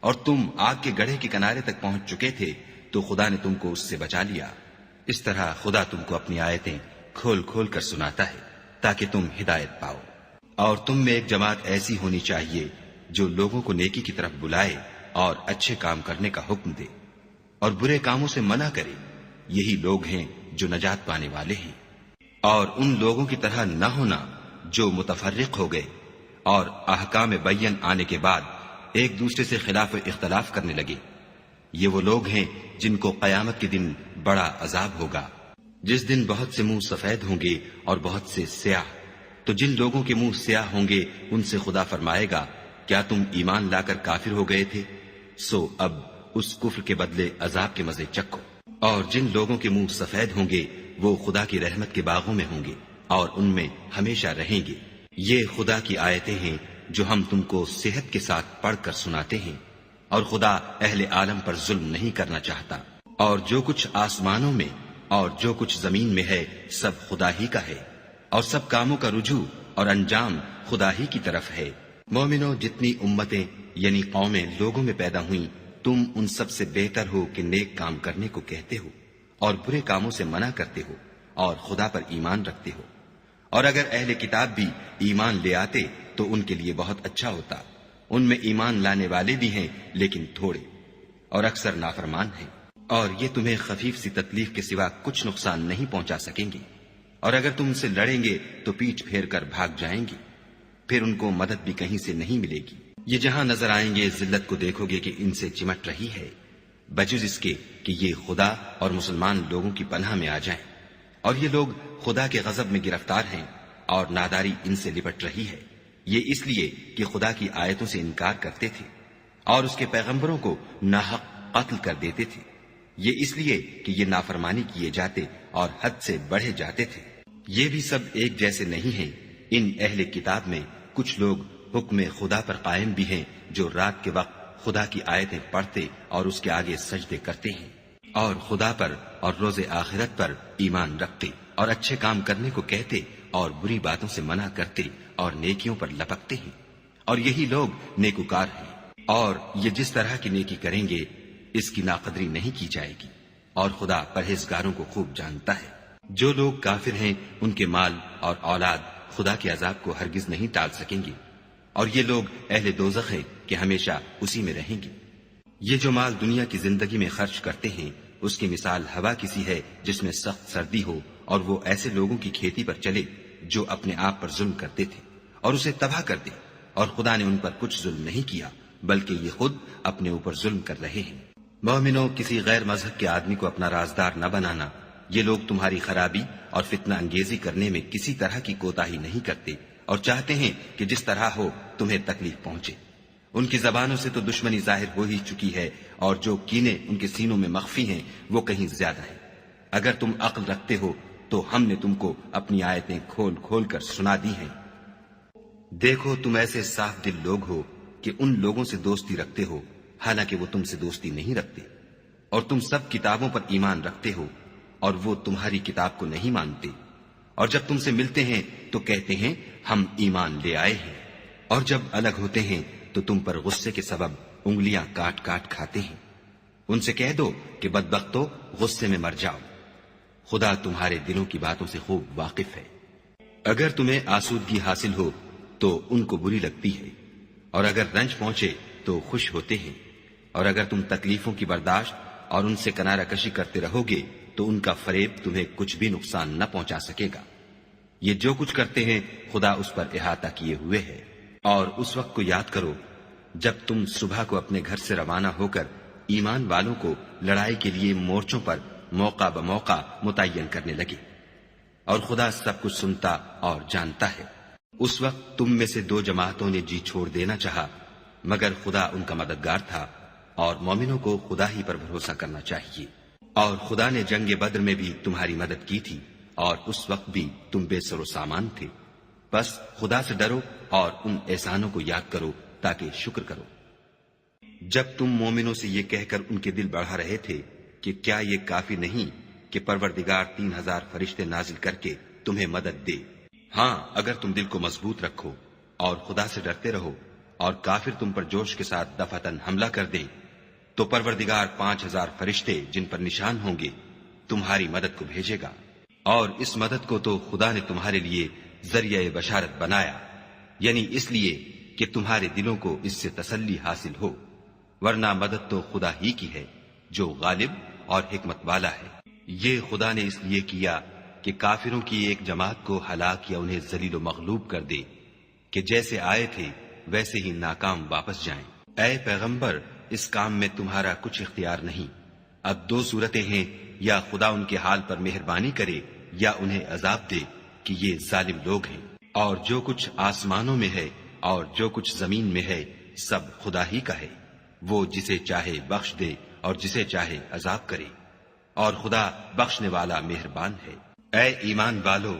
اور تم آگ کے گڑھے کے کنارے تک پہنچ چکے تھے تو خدا نے تم کو اس سے بچا لیا۔ اس طرح خدا تم کو اپنی آیتیں کھول کھول کر سناتا ہے تاکہ تم ہدایت پاؤ۔ اور تم میں ایک جماعت ایسی ہونی چاہیے جو لوگوں کو نیکی کی طرف بلائے اور اچھے کام کرنے کا حکم دے اور برے کاموں سے منع کرے، یہی لوگ ہیں جو نجات پانے والے ہیں۔ اور ان لوگوں کی طرح نہ ہونا جو متفرق ہو گئے اور احکام بین آنے کے بعد ایک دوسرے سے خلاف اختلاف کرنے لگے۔ یہ وہ لوگ ہیں جن کو قیامت کے دن بڑا عذاب ہوگا، جس دن بہت سے منہ سفید ہوں گے اور بہت سے سیاہ۔ تو جن لوگوں کے منہ سیاہ ہوں گے ان سے خدا فرمائے گا، کیا تم ایمان لا کر کافر ہو گئے تھے؟ سو اب اس کفر کے بدلے عذاب کے مزے چکھو۔ اور جن لوگوں کے منہ سفید ہوں گے وہ خدا کی رحمت کے باغوں میں ہوں گے اور ان میں ہمیشہ رہیں گے۔ یہ خدا کی آیتیں ہیں جو ہم تم کو صحت کے ساتھ پڑھ کر سناتے ہیں، اور خدا اہل عالم پر ظلم نہیں کرنا چاہتا۔ اور جو کچھ آسمانوں میں اور جو کچھ زمین میں ہے سب خدا ہی کا ہے، اور سب کاموں کا رجوع اور انجام خدا ہی کی طرف ہے۔ مومنو، جتنی امتیں یعنی قومیں لوگوں میں پیدا ہوئیں، تم ان سب سے بہتر ہو کہ نیک کام کرنے کو کہتے ہو اور برے کاموں سے منع کرتے ہو اور خدا پر ایمان رکھتے ہو۔ اور اگر اہل کتاب بھی ایمان لے آتے تو ان کے لیے بہت اچھا ہوتا۔ ان میں ایمان لانے والے بھی ہیں لیکن تھوڑے، اور اکثر نافرمان ہیں۔ اور یہ تمہیں خفیف سی تکلیف کے سوا کچھ نقصان نہیں پہنچا سکیں گے، اور اگر تم سے لڑیں گے تو پیٹھ پھیر کر بھاگ جائیں گے، پھر ان کو مدد بھی کہیں سے نہیں ملے گی۔ یہ جہاں نظر آئیں گے ذلت کو دیکھو گے کہ ان سے چمٹ رہی ہے، بجز اس کے کہ یہ خدا اور مسلمان لوگوں کی پناہ میں آ جائیں، اور یہ لوگ خدا کے غضب میں گرفتار ہیں اور ناداری ان سے لپٹ رہی ہے۔ یہ اس لیے کہ خدا کی آیتوں سے انکار کرتے تھے اور اس کے پیغمبروں کو ناحق قتل کر دیتے تھے، یہ اس لیے کہ یہ نافرمانی کیے جاتے اور حد سے بڑھے جاتے تھے۔ یہ بھی سب ایک جیسے نہیں ہیں۔ ان اہل کتاب میں کچھ لوگ حکم خدا پر قائم بھی ہیں، جو رات کے وقت خدا کی آیتیں پڑھتے اور اس کے آگے سجدے کرتے ہیں، اور خدا پر اور روز آخرت پر ایمان رکھتے اور اچھے کام کرنے کو کہتے اور بری باتوں سے منع کرتے اور نیکیوں پر لپکتے ہیں، اور یہی لوگ نیکوکار ہیں۔ اور یہ جس طرح کی نیکی کریں گے اس کی ناقدری نہیں کی جائے گی، اور خدا پرہیزگاروں کو خوب جانتا ہے۔ جو لوگ کافر ہیں ان کے مال اور اولاد خدا کے عذاب کو ہرگز نہیں ٹال سکیں گے، اور یہ لوگ اہل دوزخ ہیں کہ ہمیشہ اسی میں رہیں گے۔ یہ جو مال دنیا کی زندگی میں خرچ کرتے ہیں اس کی مثال ہوا کسی ہے جس میں سخت سردی ہو، اور وہ ایسے لوگوں کی کھیتی پر چلے جو اپنے آپ پر ظلم کرتے تھے اور اسے تباہ کر دے، اور خدا نے ان پر کچھ ظلم نہیں کیا بلکہ یہ خود اپنے اوپر ظلم کر رہے ہیں۔ مومنوں، کسی غیر مذہب کے آدمی کو اپنا رازدار نہ بنانا۔ یہ لوگ تمہاری خرابی اور فتنہ انگیزی کرنے میں کسی طرح کی کوتاہی نہیں کرتے اور چاہتے ہیں کہ جس طرح ہو تمہیں تکلیف پہنچے۔ ان کی زبانوں سے تو دشمنی ظاہر ہو ہی چکی ہے، اور جو کینے ان کے سینوں میں مخفی ہیں وہ کہیں زیادہ ہیں۔ اگر تم عقل رکھتے ہو تو ہم نے تم کو اپنی آیتیں کھول کھول کر سنا دی ہیں۔ دیکھو، تم ایسے صاف دل لوگ ہو کہ ان لوگوں سے دوستی رکھتے ہو حالانکہ وہ تم سے دوستی نہیں رکھتے، اور تم سب کتابوں پر ایمان رکھتے ہو اور وہ تمہاری کتاب کو نہیں مانتے، اور جب تم سے ملتے ہیں تو کہتے ہیں ہم ایمان لے آئے ہیں، اور جب الگ ہوتے ہیں تو تم پر غصے کے سبب انگلیاں کاٹ کاٹ کھاتے ہیں۔ ان سے کہہ دو کہ بدبختو، غصے میں مر جاؤ، خدا تمہارے دلوں کی باتوں سے خوب واقف ہے۔ اگر تمہیں آسودگی حاصل ہو تو ان کو بری لگتی ہے، اور اگر رنج پہنچے تو خوش ہوتے ہیں، اور اگر تم تکلیفوں کی برداشت اور ان سے کنارہ کشی کرتے رہو گے تو ان کا فریب تمہیں کچھ بھی نقصان نہ پہنچا سکے گا۔ یہ جو کچھ کرتے ہیں خدا اس پر احاطہ کیے ہوئے ہے۔ اور اس وقت کو یاد کرو جب تم صبح کو اپنے گھر سے روانہ ہو کر ایمان والوں کو لڑائی کے لیے مورچوں پر موقع بموقع متعین کرنے لگے، اور خدا سب کچھ سنتا اور جانتا ہے۔ اس وقت تم میں سے دو جماعتوں نے جی چھوڑ دینا چاہا، مگر خدا ان کا مددگار تھا، اور مومنوں کو خدا ہی پر بھروسہ کرنا چاہیے۔ اور خدا نے جنگ بدر میں بھی تمہاری مدد کی تھی، اور اس وقت بھی تم بے سر و سامان تھے۔ بس خدا سے ڈرو اور ان احسانوں کو یاد کرو تاکہ شکر کرو۔ جب تم مومنوں سے یہ کہہ کر ان کے دل بڑھا رہے تھے کہ کیا یہ کافی نہیں کہ پروردگار 3000 فرشتے نازل کر کے تمہیں مدد دے؟ ہاں، اگر تم دل کو مضبوط رکھو اور خدا سے ڈرتے رہو اور کافر تم پر جوش کے ساتھ دفعتاً حملہ کر دے تو پروردگار 5000 فرشتے جن پر نشان ہوں گے تمہاری مدد کو بھیجے گا، اور اس مدد کو تو خدا نے تمہارے لیے ذریعہ بشارت بنایا، یعنی اس لیے کہ تمہارے دلوں کو اس سے تسلی حاصل ہو، ورنہ مدد تو خدا ہی کی ہے جو غالب اور حکمت والا ہے۔ یہ خدا نے اس لیے کیا کہ کافروں کی ایک جماعت کو ہلاک یا انہیں ذلیل و مغلوب کر دے کہ جیسے آئے تھے ویسے ہی ناکام واپس جائیں۔ اے پیغمبر، اس کام میں تمہارا کچھ اختیار نہیں۔ اب دو صورتیں ہیں، یا خدا ان کے حال پر مہربانی کرے یا انہیں عذاب دے کہ یہ ظالم لوگ ہیں۔ اور جو کچھ آسمانوں میں ہے اور جو کچھ زمین میں ہے سب خدا ہی کا ہے، وہ جسے چاہے بخش دے اور جسے چاہے عذاب کرے، اور خدا بخشنے والا مہربان ہے۔ اے ایمان والو،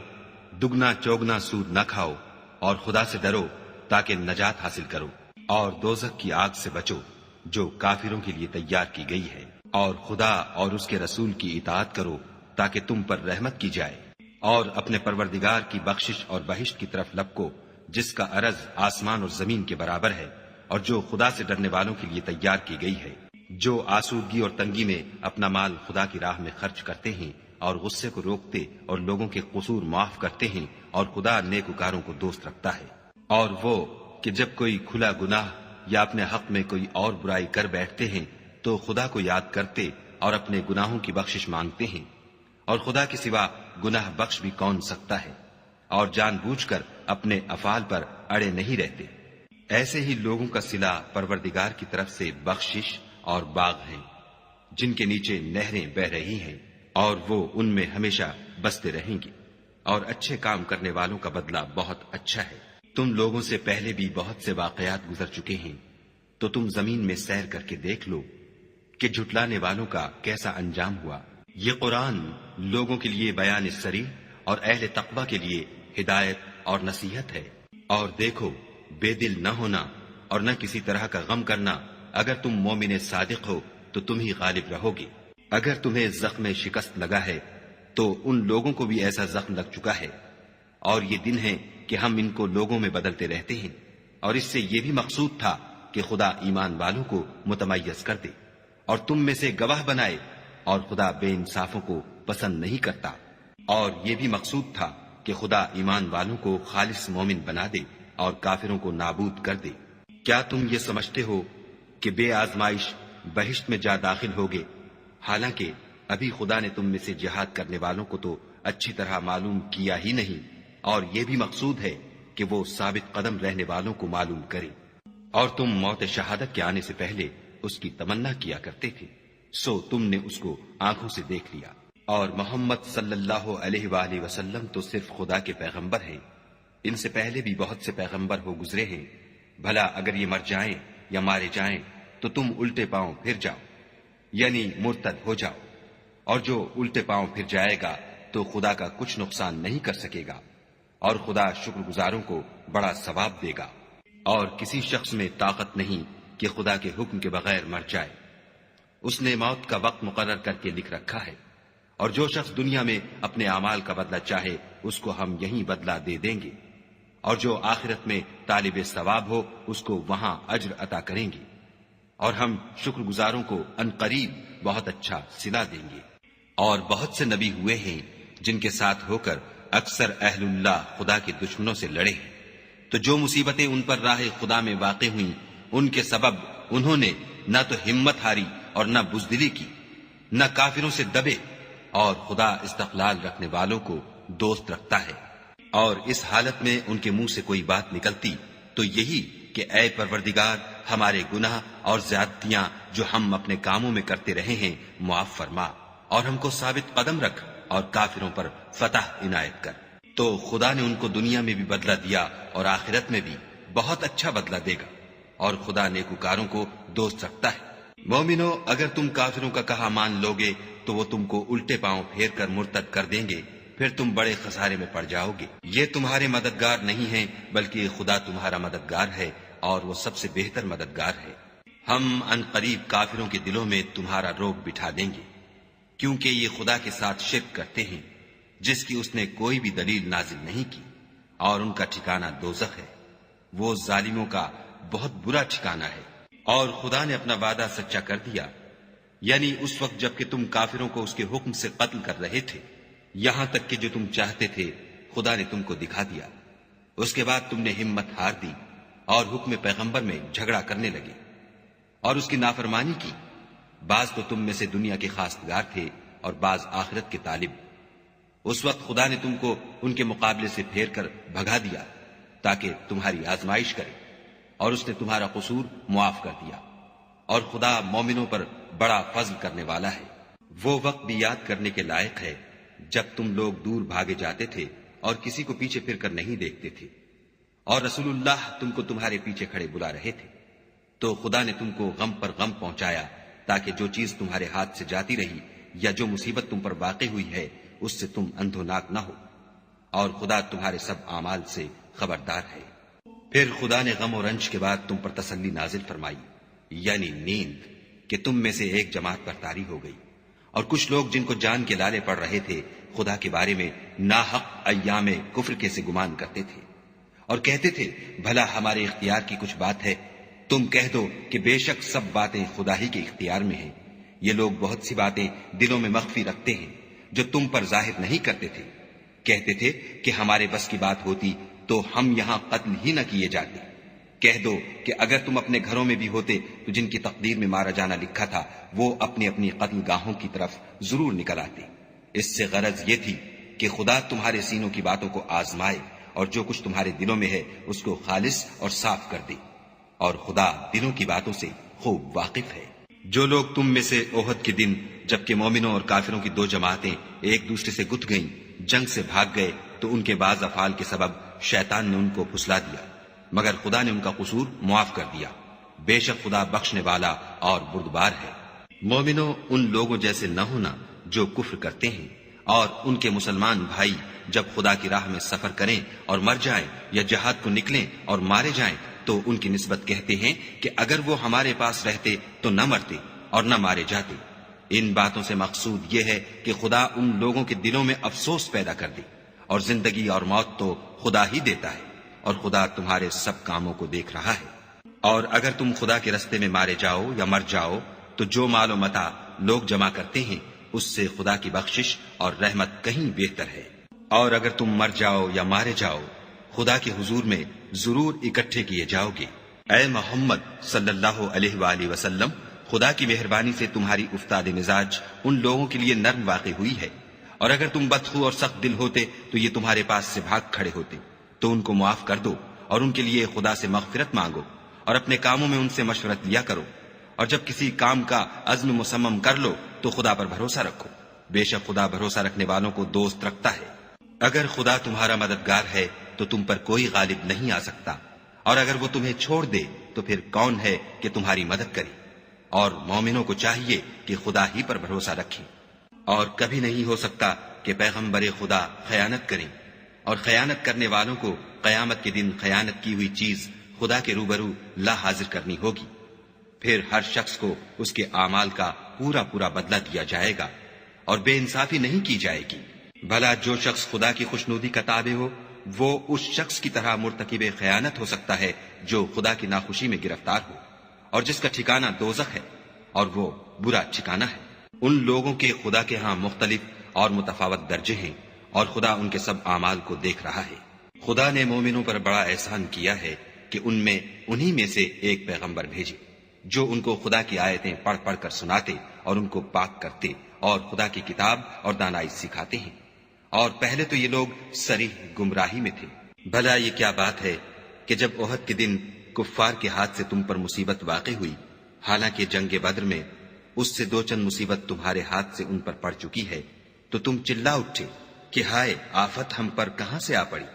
دگنا چوگنا سود نہ کھاؤ اور خدا سے ڈرو تاکہ نجات حاصل کرو، اور دوزخ کی آگ سے بچو جو کافروں کے لیے تیار کی گئی ہے، اور خدا اور اس کے رسول کی اطاعت کرو تاکہ تم پر رحمت کی جائے، اور اپنے پروردگار کی بخشش اور بہشت کی طرف لپکو جس کا عرض آسمان اور زمین کے برابر ہے، اور جو خدا سے ڈرنے والوں کے لیے تیار کی گئی ہے۔ جو آسودگی اور تنگی میں اپنا مال خدا کی راہ میں خرچ کرتے ہیں اور غصے کو روکتے اور لوگوں کے قصور معاف کرتے ہیں، اور خدا نیکوکاروں کو دوست رکھتا ہے۔ اور وہ کہ جب کوئی کھلا گناہ یا اپنے حق میں کوئی اور برائی کر بیٹھتے ہیں تو خدا کو یاد کرتے اور اپنے گناہوں کی بخشش مانگتے ہیں، اور خدا کے سوا گناہ بخش بھی کون سکتا ہے، اور جان بوجھ کر اپنے افعال پر اڑے نہیں رہتے، ایسے ہی لوگوں کا صلہ پروردگار کی طرف سے بخشش اور باغ ہیں جن کے نیچے نہریں بہ رہی ہیں، اور وہ ان میں ہمیشہ بستے رہیں گے، اور اچھے کام کرنے والوں کا بدلہ بہت اچھا ہے۔ تم لوگوں سے پہلے بھی بہت سے واقعات گزر چکے ہیں، تو تم زمین میں سیر کر کے دیکھ لو کہ جھٹلانے والوں کا کیسا انجام ہوا۔ یہ قرآن لوگوں کے لیے بیان صریح اور اہل تقوی کے لیے ہدایت اور نصیحت ہے۔ اور دیکھو، بے دل نہ ہونا اور نہ کسی طرح کا غم کرنا، اگر تم مومن صادق ہو تو تم ہی غالب رہو گے۔ اگر تمہیں زخم شکست لگا ہے تو ان لوگوں کو بھی ایسا زخم لگ چکا ہے، اور یہ دن ہے کہ ہم ان کو لوگوں میں بدلتے رہتے ہیں، اور اس سے یہ بھی مقصود تھا کہ خدا ایمان والوں کو متمیز کر دے اور تم میں سے گواہ بنائے، اور خدا بے انصافوں کو پسند نہیں کرتا، اور یہ بھی مقصود تھا کہ خدا ایمان والوں کو خالص مومن بنا دے اور کافروں کو نابود کر دے۔ کیا تم یہ سمجھتے ہو کہ بے آزمائش بہشت میں جا داخل ہوگے، حالانکہ ابھی خدا نے تم میں سے جہاد کرنے والوں کو تو اچھی طرح معلوم کیا ہی نہیں، اور یہ بھی مقصود ہے کہ وہ ثابت قدم رہنے والوں کو معلوم کرے۔ اور تم موت شہادت کے آنے سے پہلے اس کی تمنا کیا کرتے تھے، سو تم نے اس کو آنکھوں سے دیکھ لیا۔ اور محمد صلی اللہ علیہ وآلہ وسلم تو صرف خدا کے پیغمبر ہیں، ان سے پہلے بھی بہت سے پیغمبر ہو گزرے ہیں، بھلا اگر یہ مر جائیں یا مارے جائیں تو تم الٹے پاؤں پھر جاؤ، یعنی مرتد ہو جاؤ، اور جو الٹے پاؤں پھر جائے گا تو خدا کا کچھ نقصان نہیں کر سکے گا، اور خدا شکر گزاروں کو بڑا ثواب دے گا۔ اور کسی شخص میں طاقت نہیں کہ خدا کے حکم کے بغیر مر جائے، اس نے موت کا وقت مقرر کر کے لکھ رکھا ہے، اور جو شخص دنیا میں اپنے اعمال کا بدلہ چاہے اس کو ہم یہیں بدلہ دے دیں گے، اور جو آخرت میں طالب ثواب ہو اس کو وہاں اجر عطا کریں گے، اور ہم شکر گزاروں کو ان قریب بہت اچھا صلہ دیں گے۔ اور بہت سے نبی ہوئے ہیں جن کے ساتھ ہو کر اکثر اہل اللہ خدا کے دشمنوں سے لڑے ہیں، تو جو مصیبتیں ان پر راہ خدا میں واقع ہوئیں ان کے سبب انہوں نے نہ تو ہمت ہاری اور نہ بزدلی کی، نہ کافروں سے دبے، اور خدا استقلال رکھنے والوں کو دوست رکھتا ہے۔ اور اس حالت میں ان کے منہ سے کوئی بات نکلتی تو یہی کہ اے پروردگار، ہمارے گناہ اور زیادتیاں جو ہم اپنے کاموں میں کرتے رہے ہیں معاف فرما، اور ہم کو ثابت قدم رکھ اور کافروں پر فتح عنایت کر۔ تو خدا نے ان کو دنیا میں بھی بدلہ دیا اور آخرت میں بھی بہت اچھا بدلہ دے گا، اور خدا نیکوکاروں کو دوست رکھتا ہے۔ مومنو، اگر تم کافروں کا کہا مان لوگے تو وہ تم کو الٹے پاؤں پھیر کر مرتد کر دیں گے، پھر تم بڑے خسارے میں پڑ جاؤ گے۔ یہ تمہارے مددگار نہیں ہیں بلکہ خدا تمہارا مددگار ہے، اور وہ سب سے بہتر مددگار ہے۔ ہم ان قریب کافروں کے دلوں میں تمہارا روگ بٹھا دیں گے، کیونکہ یہ خدا کے ساتھ شرک کرتے ہیں جس کی اس نے کوئی بھی دلیل نازل نہیں کی، اور ان کا ٹھکانہ دوزخ ہے، وہ ظالموں کا بہت برا ٹھکانہ ہے۔ اور خدا نے اپنا وعدہ سچا کر دیا، یعنی اس وقت جب کہ تم کافروں کو اس کے حکم سے قتل کر رہے تھے، یہاں تک کہ جو تم چاہتے تھے خدا نے تم کو دکھا دیا۔ اس کے بعد تم نے ہمت ہار دی اور حکم پیغمبر میں جھگڑا کرنے لگے اور اس کی نافرمانی کی۔ بعض تو تم میں سے دنیا کے خواستگار تھے اور بعض آخرت کے طالب۔ اس وقت خدا نے تم کو ان کے مقابلے سے پھیر کر بھگا دیا تاکہ تمہاری آزمائش کرے، اور اس نے تمہارا قصور معاف کر دیا، اور خدا مومنوں پر بڑا فضل کرنے والا ہے۔ وہ وقت بھی یاد کرنے کے لائق ہے جب تم لوگ دور بھاگے جاتے تھے اور کسی کو پیچھے پھر کر نہیں دیکھتے تھے، اور رسول اللہ تم کو تمہارے پیچھے کھڑے بلا رہے تھے، تو خدا نے تم کو غم پر غم پہنچایا تاکہ جو چیز تمہارے ہاتھ سے جاتی رہی یا جو مصیبت تم پر واقع ہوئی ہے اس سے تم اندھوناک نہ ہو، اور خدا تمہارے سب اعمال سے خبردار ہے۔ پھر خدا نے غم و رنج کے بعد تم پر تسلی نازل فرمائی، یعنی نیند، کہ تم میں سے ایک جماعت پر طاری ہو گئی، اور کچھ لوگ جن کو جان کے لالے پڑ رہے تھے خدا کے بارے میں ناحق ایام کفر کے سے گمان کرتے تھے، اور کہتے تھے بھلا ہمارے اختیار کی کچھ بات ہے؟ تم کہہ دو کہ بے شک سب باتیں خدا ہی کے اختیار میں ہیں۔ یہ لوگ بہت سی باتیں دلوں میں مخفی رکھتے ہیں جو تم پر ظاہر نہیں کرتے تھے۔ کہتے تھے کہ ہمارے بس کی بات ہوتی تو ہم یہاں قتل ہی نہ کیے جاتے، کہہ دو کہ اگر تم اپنے گھروں میں بھی ہوتے تو جن کی تقدیر میں مارا جانا لکھا تھا وہ اپنی اپنی قتل گاہوں کی طرف ضرور نکل آتے۔ اس سے غرض یہ تھی کہ خدا تمہارے سینوں کی باتوں کو آزمائے اور جو کچھ تمہارے دلوں میں ہے اس کو خالص اور صاف کر دے، اور خدا دلوں کی باتوں سے خوب واقف ہے۔ جو لوگ تم میں سے احد کے دن جبکہ مومنوں اور کافروں کی دو جماعتیں ایک دوسرے سے گت گئیں جنگ سے بھاگ گئے تو ان کے بعض افعال کے سبب شیطان نے ان کو پھسلا دیا، مگر خدا نے ان کا قصور معاف کر دیا۔ بے شک خدا بخشنے والا اور بردبار ہے۔ مومنوں، ان لوگوں جیسے نہ ہونا جو کفر کرتے ہیں، اور ان کے مسلمان بھائی جب خدا کی راہ میں سفر کریں اور مر جائیں یا جہاد کو نکلیں اور مارے جائیں تو ان کی نسبت کہتے ہیں کہ اگر وہ ہمارے پاس رہتے تو نہ مرتے اور نہ مارے جاتے۔ ان باتوں سے مقصود یہ ہے کہ خدا ان لوگوں کے دلوں میں افسوس پیدا کر دے، اور زندگی اور موت تو خدا ہی دیتا ہے، اور خدا تمہارے سب کاموں کو دیکھ رہا ہے۔ اور اگر تم خدا کے رستے میں مارے جاؤ یا مر جاؤ تو جو مال و متاع لوگ جمع کرتے ہیں اس سے خدا کی بخشش اور رحمت کہیں بہتر ہے۔ اور اگر تم مر جاؤ یا مارے جاؤ خدا کے حضور میں ضرور اکٹھے کیے جاؤ گے۔ اے محمد صلی اللہ علیہ وآلہ وسلم، خدا کی مہربانی سے تمہاری افتاد مزاج ان لوگوں کے لیے نرم واقع ہوئی ہے، اور اگر تم بدخو اور سخت دل ہوتے تو یہ تمہارے پاس سے بھاگ کھڑے ہوتے، تو ان کو معاف کر دو اور ان کے لیے خدا سے مغفرت مانگو، اور اپنے کاموں میں ان سے مشورت لیا کرو، اور جب کسی کام کا عزم مصمم کر لو تو خدا پر بھروسہ رکھو، بے شک خدا بھروسہ رکھنے والوں کو دوست رکھتا ہے۔ اگر خدا تمہارا مددگار ہے تو تم پر کوئی غالب نہیں آ سکتا، اور اگر وہ تمہیں چھوڑ دے تو پھر کون ہے کہ تمہاری مدد کرے؟ اور مومنوں کو چاہیے کہ خدا ہی پر بھروسہ رکھیں، اور کبھی نہیں ہو سکتا کہ پیغمبر خدا خیانت کریں، اور خیانت کرنے والوں کو قیامت کے دن خیانت کی ہوئی چیز خدا کے روبرو لا حاضر کرنی ہوگی، پھر ہر شخص کو اس کے اعمال کا پورا پورا بدلہ دیا جائے گا، اور بے انصافی نہیں کی جائے گی۔ بھلا جو شخص خدا کی خوشنودی کا تابع ہو وہ اس شخص کی طرح مرتکب خیانت ہو سکتا ہے جو خدا کی ناخوشی میں گرفتار ہو، اور جس کا ٹھکانہ دوزخ ہے، اور وہ برا ٹھکانہ ہے۔ ان لوگوں کے خدا کے ہاں مختلف اور متفاوت درجے ہیں، اور خدا ان کے سب اعمال کو دیکھ رہا ہے۔ خدا نے مومنوں پر بڑا احسان کیا ہے کہ ان میں انہی میں سے ایک پیغمبر بھیجے جو ان کو خدا کی آیتیں پڑھ پڑھ کر سناتے اور ان کو پاک کرتے اور خدا کی کتاب اور دانائی سکھاتے ہیں، اور پہلے تو یہ لوگ صریح گمراہی میں تھے۔ بھلا یہ کیا بات ہے کہ جب احد کے دن کفار کے ہاتھ سے تم پر مصیبت واقع ہوئی، حالانکہ جنگ بدر میں اس سے دو چند مصیبت تمہارے ہاتھ سے ان پر پڑ چکی ہے، تو تم چلا اٹھے کہ ہائے آفت ہم پر کہاں سے آ پڑی؟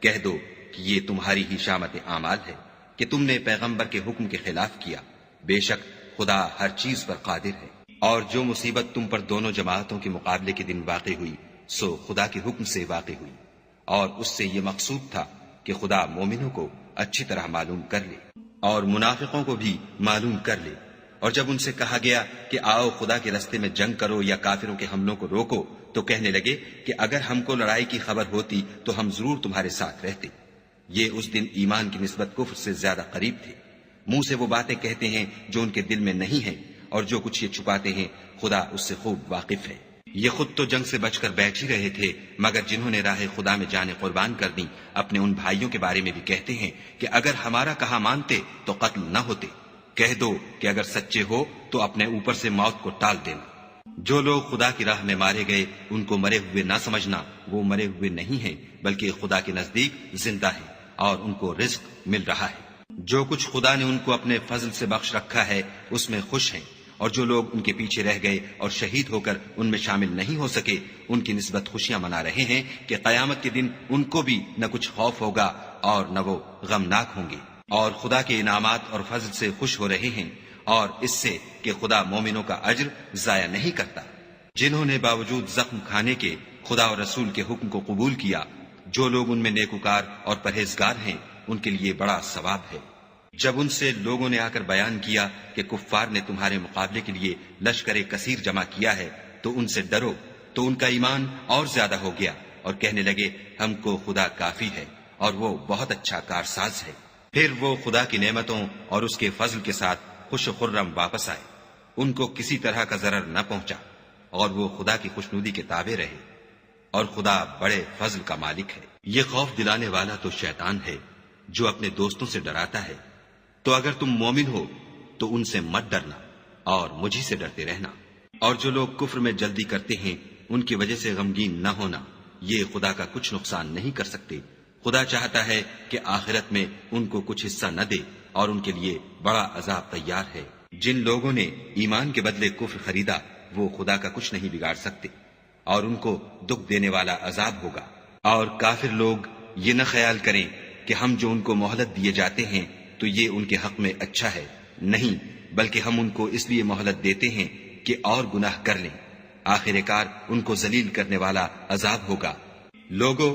کہہ دو کہ یہ تمہاری ہی شامت اعمال ہے کہ تم نے پیغمبر کے حکم کے خلاف کیا، بے شک خدا ہر چیز پر قادر ہے۔ اور جو مصیبت تم پر دونوں جماعتوں کے مقابلے کے دن واقع ہوئی سو خدا کے حکم سے واقع ہوئی، اور اس سے یہ مقصود تھا کہ خدا مومنوں کو اچھی طرح معلوم کر لے اور منافقوں کو بھی معلوم کر لے۔ اور جب ان سے کہا گیا کہ آؤ خدا کے رستے میں جنگ کرو یا کافروں کے حملوں کو روکو تو کہنے لگے کہ اگر ہم کو لڑائی کی خبر ہوتی تو ہم ضرور تمہارے ساتھ رہتے۔ یہ اس دن ایمان کی نسبت کفر سے زیادہ قریب تھے۔ منہ سے وہ باتیں کہتے ہیں جو ان کے دل میں نہیں ہیں، اور جو کچھ یہ چھپاتے ہیں خدا اس سے خوب واقف ہے۔ یہ خود تو جنگ سے بچ کر بیٹھ ہی رہے تھے، مگر جنہوں نے راہ خدا میں جانیں قربان کر دی اپنے ان بھائیوں کے بارے میں بھی کہتے ہیں کہ اگر ہمارا کہا مانتے تو قتل نہ ہوتے۔ کہہ دو کہ اگر سچے ہو تو اپنے اوپر سے موت کو ٹال دینا۔ جو لوگ خدا کی راہ میں مارے گئے ان کو مرے ہوئے نہ سمجھنا، وہ مرے ہوئے نہیں ہیں بلکہ خدا کے نزدیک زندہ ہیں اور ان کو رزق مل رہا ہے۔ جو کچھ خدا نے ان کو اپنے فضل سے بخش رکھا ہے اس میں خوش ہیں، اور جو لوگ ان کے پیچھے رہ گئے اور شہید ہو کر ان میں شامل نہیں ہو سکے ان کی نسبت خوشیاں منا رہے ہیں کہ قیامت کے دن ان کو بھی نہ کچھ خوف ہوگا اور نہ وہ غمناک ہوں گے، اور خدا کے انعامات اور فضل سے خوش ہو رہے ہیں، اور اس سے کہ خدا مومنوں کا اجر ضائع نہیں کرتا۔ جنہوں نے باوجود زخم کھانے کے خدا اور رسول کے حکم کو قبول کیا، جو لوگ ان میں نیکوکار اور پرہیزگار ہیں ان کے لیے بڑا ثواب ہے۔ جب ان سے لوگوں نے آ کر بیان کیا کہ کفار نے تمہارے مقابلے کے لیے لشکر کثیر جمع کیا ہے تو ان سے ڈرو، تو ان کا ایمان اور زیادہ ہو گیا اور کہنے لگے ہم کو خدا کافی ہے اور وہ بہت اچھا کارساز ہے۔ پھر وہ خدا کی نعمتوں اور اس کے فضل کے ساتھ خوش و خرم واپس آئے، ان کو کسی طرح کا ضرر نہ پہنچا، اور وہ خدا کی خوشنودی کے تابع رہے، اور خدا بڑے فضل کا مالک ہے۔ یہ خوف دلانے والا تو شیطان ہے جو اپنے دوستوں سے ڈراتا ہے تو اگر تم مومن ہو تو ان سے مت ڈرنا اور مجھی سے ڈرتے رہنا، اور جو لوگ کفر میں جلدی کرتے ہیں ان کی وجہ سے غمگین نہ ہونا، یہ خدا کا کچھ نقصان نہیں کر سکتے۔ خدا چاہتا ہے کہ آخرت میں ان کو کچھ حصہ نہ دے اور ان کے لیے بڑا عذاب تیار ہے۔ جن لوگوں نے ایمان کے بدلے کفر خریدا وہ خدا کا کچھ نہیں بگاڑ سکتے، اور ان کو دکھ دینے والا عذاب ہوگا۔ اور کافر لوگ یہ نہ خیال کریں کہ ہم جو ان کو مہلت دیے جاتے ہیں تو یہ ان کے حق میں اچھا ہے، نہیں، بلکہ ہم ان کو اس لیے مہلت دیتے ہیں کہ اور گناہ کر لیں، آخر کار ان کو ذلیل کرنے والا عذاب ہوگا۔ لوگو،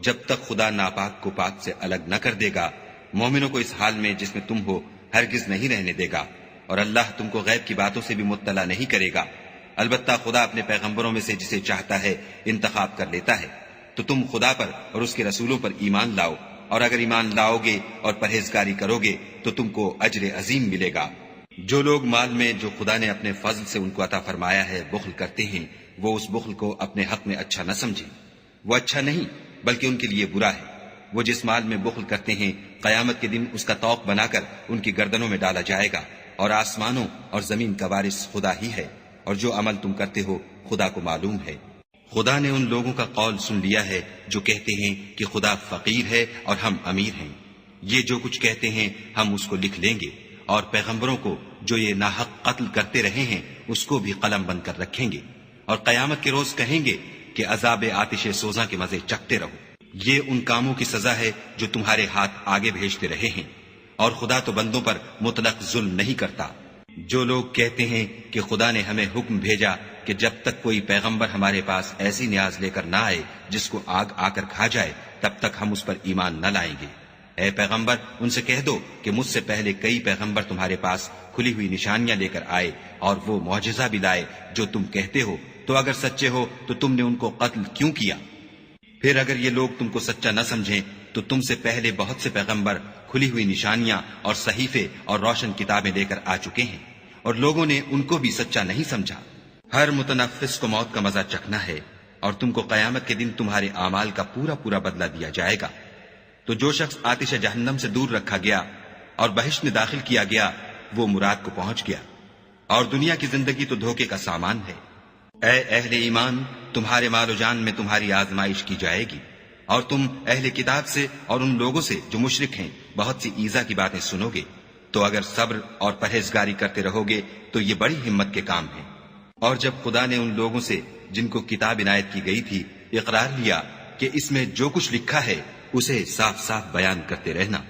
جب تک خدا ناپاک کو پاک سے الگ نہ کر دے گا، مومنوں کو اس حال میں جس میں تم ہو ہرگز نہیں رہنے دے گا، اور اللہ تم کو غیب کی باتوں سے بھی مطلع نہیں کرے گا۔ البتہ خدا اپنے پیغمبروں میں سے جسے چاہتا ہے انتخاب کر لیتا ہے۔ تو تم خدا پر اور اس کے رسولوں پر ایمان لاؤ، اور اگر ایمان لاؤ گے اور پرہیزگاری کرو گے تو تم کو اجر عظیم ملے گا۔ جو لوگ مال میں جو خدا نے اپنے فضل سے ان کو عطا فرمایا ہے بخل کرتے ہیں، وہ اس بخل کو اپنے حق میں اچھا نہ سمجھیں، وہ اچھا نہیں بلکہ ان کے لیے برا ہے۔ وہ جس مال میں بخل کرتے ہیں قیامت کے دن اس کا طوق بنا کر ان کی گردنوں میں ڈالا جائے گا، اور آسمانوں اور زمین کا وارث خدا ہی ہے، اور جو عمل تم کرتے ہو خدا کو معلوم ہے۔ خدا نے ان لوگوں کا قول سن لیا ہے جو کہتے ہیں کہ خدا فقیر ہے اور ہم امیر ہیں۔ یہ جو کچھ کہتے ہیں ہم اس کو لکھ لیں گے، اور پیغمبروں کو جو یہ ناحق قتل کرتے رہے ہیں اس کو بھی قلم بند کر رکھیں گے، اور قیامت کے روز کہیں گے کہ عذاب آتش سوزاں کے مزے چکھتے رہو۔ یہ ان کاموں کی سزا ہے جو تمہارے ہاتھ آگے بھیجتے رہے ہیں، اور خدا تو بندوں پر مطلق ظلم نہیں کرتا۔ جو لوگ کہتے ہیں کہ خدا نے ہمیں حکم بھیجا کہ جب تک کوئی پیغمبر ہمارے پاس ایسی نیاز لے کر نہ آئے جس کو آگ آ کر کھا جائے تب تک ہم اس پر ایمان نہ لائیں گے۔ اے پیغمبر، ان سے کہہ دو کہ مجھ سے پہلے کئی پیغمبر تمہارے پاس کھلی ہوئی نشانیاں لے کر آئے اور وہ معجزہ بھی لائے جو تم کہتے ہو، تو اگر سچے ہو تو تم نے ان کو قتل کیوں کیا؟ پھر اگر یہ لوگ تم کو سچا نہ سمجھیں تو تم سے پہلے بہت سے پیغمبر کھلی ہوئی نشانیاں اور صحیفے اور روشن کتابیں لے کر آ چکے ہیں، اور لوگوں نے ان کو بھی سچا نہیں سمجھا۔ ہر متنفس کو موت کا مزہ چکھنا ہے، اور تم کو قیامت کے دن تمہارے اعمال کا پورا پورا بدلہ دیا جائے گا۔ تو جو شخص آتش جہنم سے دور رکھا گیا اور بہشت میں داخل کیا گیا وہ مراد کو پہنچ گیا، اور دنیا کی زندگی تو دھوکے کا سامان ہے۔ اے اہل ایمان، تمہارے مال و جان میں تمہاری آزمائش کی جائے گی، اور تم اہل کتاب سے اور ان لوگوں سے جو مشرک ہیں بہت سی ایذا کی باتیں سنو گے، تو اگر صبر اور پرہیزگاری کرتے رہو گے تو یہ بڑی ہمت کے کام ہیں۔ اور جب خدا نے ان لوگوں سے جن کو کتاب عنایت کی گئی تھی اقرار لیا کہ اس میں جو کچھ لکھا ہے اسے صاف صاف بیان کرتے رہنا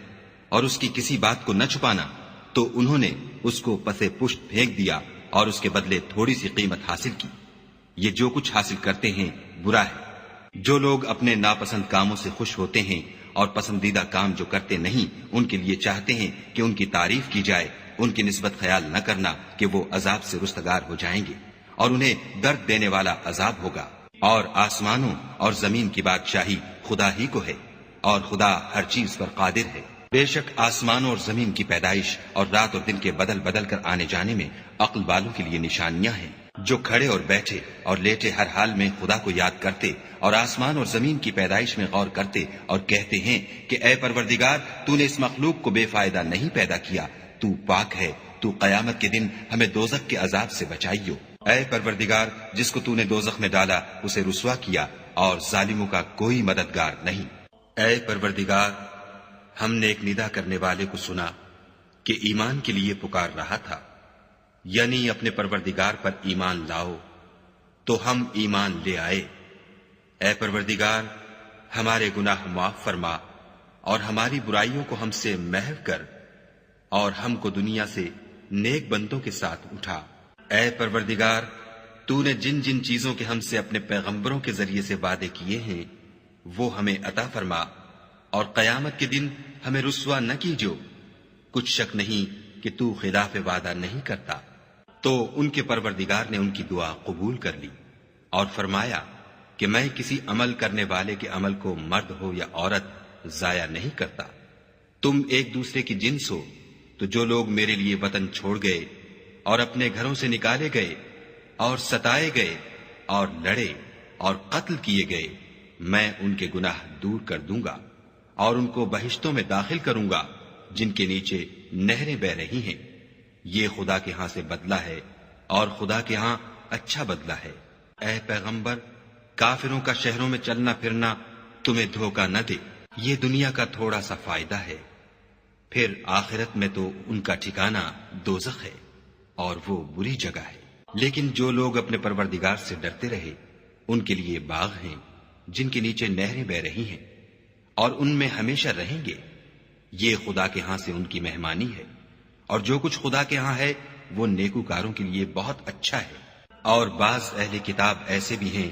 اور اس کی کسی بات کو نہ چھپانا، تو انہوں نے اس کو پسے پشت پھینک دیا اور اس کے بدلے تھوڑی سی قیمت حاصل کی۔ یہ جو کچھ حاصل کرتے ہیں برا ہے۔ جو لوگ اپنے ناپسند کاموں سے خوش ہوتے ہیں اور پسندیدہ کام جو کرتے نہیں ان کے لیے چاہتے ہیں کہ ان کی تعریف کی جائے، ان کی نسبت خیال نہ کرنا کہ وہ عذاب سے رستگار ہو جائیں گے، اور انہیں درد دینے والا عذاب ہوگا۔ اور آسمانوں اور زمین کی بادشاہی خدا ہی کو ہے، اور خدا ہر چیز پر قادر ہے۔ بے شک آسمانوں اور زمین کی پیدائش اور رات اور دن کے بدل بدل کر آنے جانے میں عقل والوں کے لیے نشانیاں ہیں۔ جو کھڑے اور بیٹھے اور لیٹے ہر حال میں خدا کو یاد کرتے اور آسمان اور زمین کی پیدائش میں غور کرتے اور کہتے ہیں کہ اے پروردگار، تو نے اس مخلوق کو بے فائدہ نہیں پیدا کیا، تو پاک ہے، تو قیامت کے دن ہمیں دوزخ کے عذاب سے بچائیو۔ اے پروردگار، جس کو تو نے دوزخ میں ڈالا اسے رسوا کیا، اور ظالموں کا کوئی مددگار نہیں۔ اے پروردگار، ہم نے ایک ندا کرنے والے کو سنا کہ ایمان کے لیے پکار رہا تھا، یعنی اپنے پروردگار پر ایمان لاؤ، تو ہم ایمان لے آئے۔ اے پروردگار، ہمارے گناہ معاف فرما اور ہماری برائیوں کو ہم سے محو کر، اور ہم کو دنیا سے نیک بندوں کے ساتھ اٹھا۔ اے پروردگار، تو نے جن جن چیزوں کے ہم سے اپنے پیغمبروں کے ذریعے سے وعدے کیے ہیں وہ ہمیں عطا فرما، اور قیامت کے دن ہمیں رسوا نہ کیجو۔ کچھ شک نہیں کہ تو خلاف وعدہ نہیں کرتا۔ تو ان کے پروردگار نے ان کی دعا قبول کر لی اور فرمایا کہ میں کسی عمل کرنے والے کے عمل کو مرد ہو یا عورت ضائع نہیں کرتا۔ تم ایک دوسرے کی جنس ہو، تو جو لوگ میرے لیے وطن چھوڑ گئے اور اپنے گھروں سے نکالے گئے اور ستائے گئے اور لڑے اور قتل کیے گئے، میں ان کے گناہ دور کر دوں گا اور ان کو بہشتوں میں داخل کروں گا جن کے نیچے نہریں بہ رہی ہیں، یہ خدا کے ہاں سے بدلہ ہے اور خدا کے ہاں اچھا بدلہ ہے۔ اے پیغمبر، کافروں کا شہروں میں چلنا پھرنا تمہیں دھوکہ نہ دے، یہ دنیا کا تھوڑا سا فائدہ ہے، پھر آخرت میں تو ان کا ٹھکانہ دوزخ ہے اور وہ بری جگہ ہے۔ لیکن جو لوگ اپنے پروردگار سے ڈرتے رہے ان کے لیے باغ ہیں جن کے نیچے نہریں بہ رہی ہیں اور ان میں ہمیشہ رہیں گے، یہ خدا کے ہاں سے ان کی مہمانی ہے، اور جو کچھ خدا کے ہاں ہے وہ نیکوکاروں کے لیے بہت اچھا ہے۔ اور بعض اہل کتاب ایسے بھی ہیں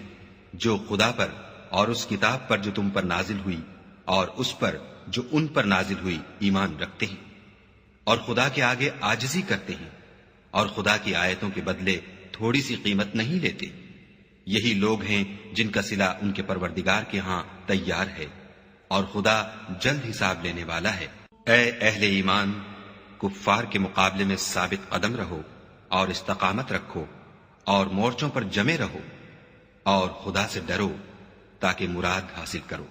جو خدا پر اور اس کتاب پر جو تم پر نازل ہوئی اور اس پر جو ان پر نازل ہوئی ایمان رکھتے ہیں، اور خدا کے آگے عاجزی کرتے ہیں اور خدا کی آیتوں کے بدلے تھوڑی سی قیمت نہیں لیتے۔ یہی لوگ ہیں جن کا صلہ ان کے پروردگار کے ہاں تیار ہے، اور خدا جلد حساب لینے والا ہے۔ اے اہل ایمان، کفار کے مقابلے میں ثابت قدم رہو اور استقامت رکھو اور مورچوں پر جمے رہو اور خدا سے ڈرو تاکہ مراد حاصل کرو۔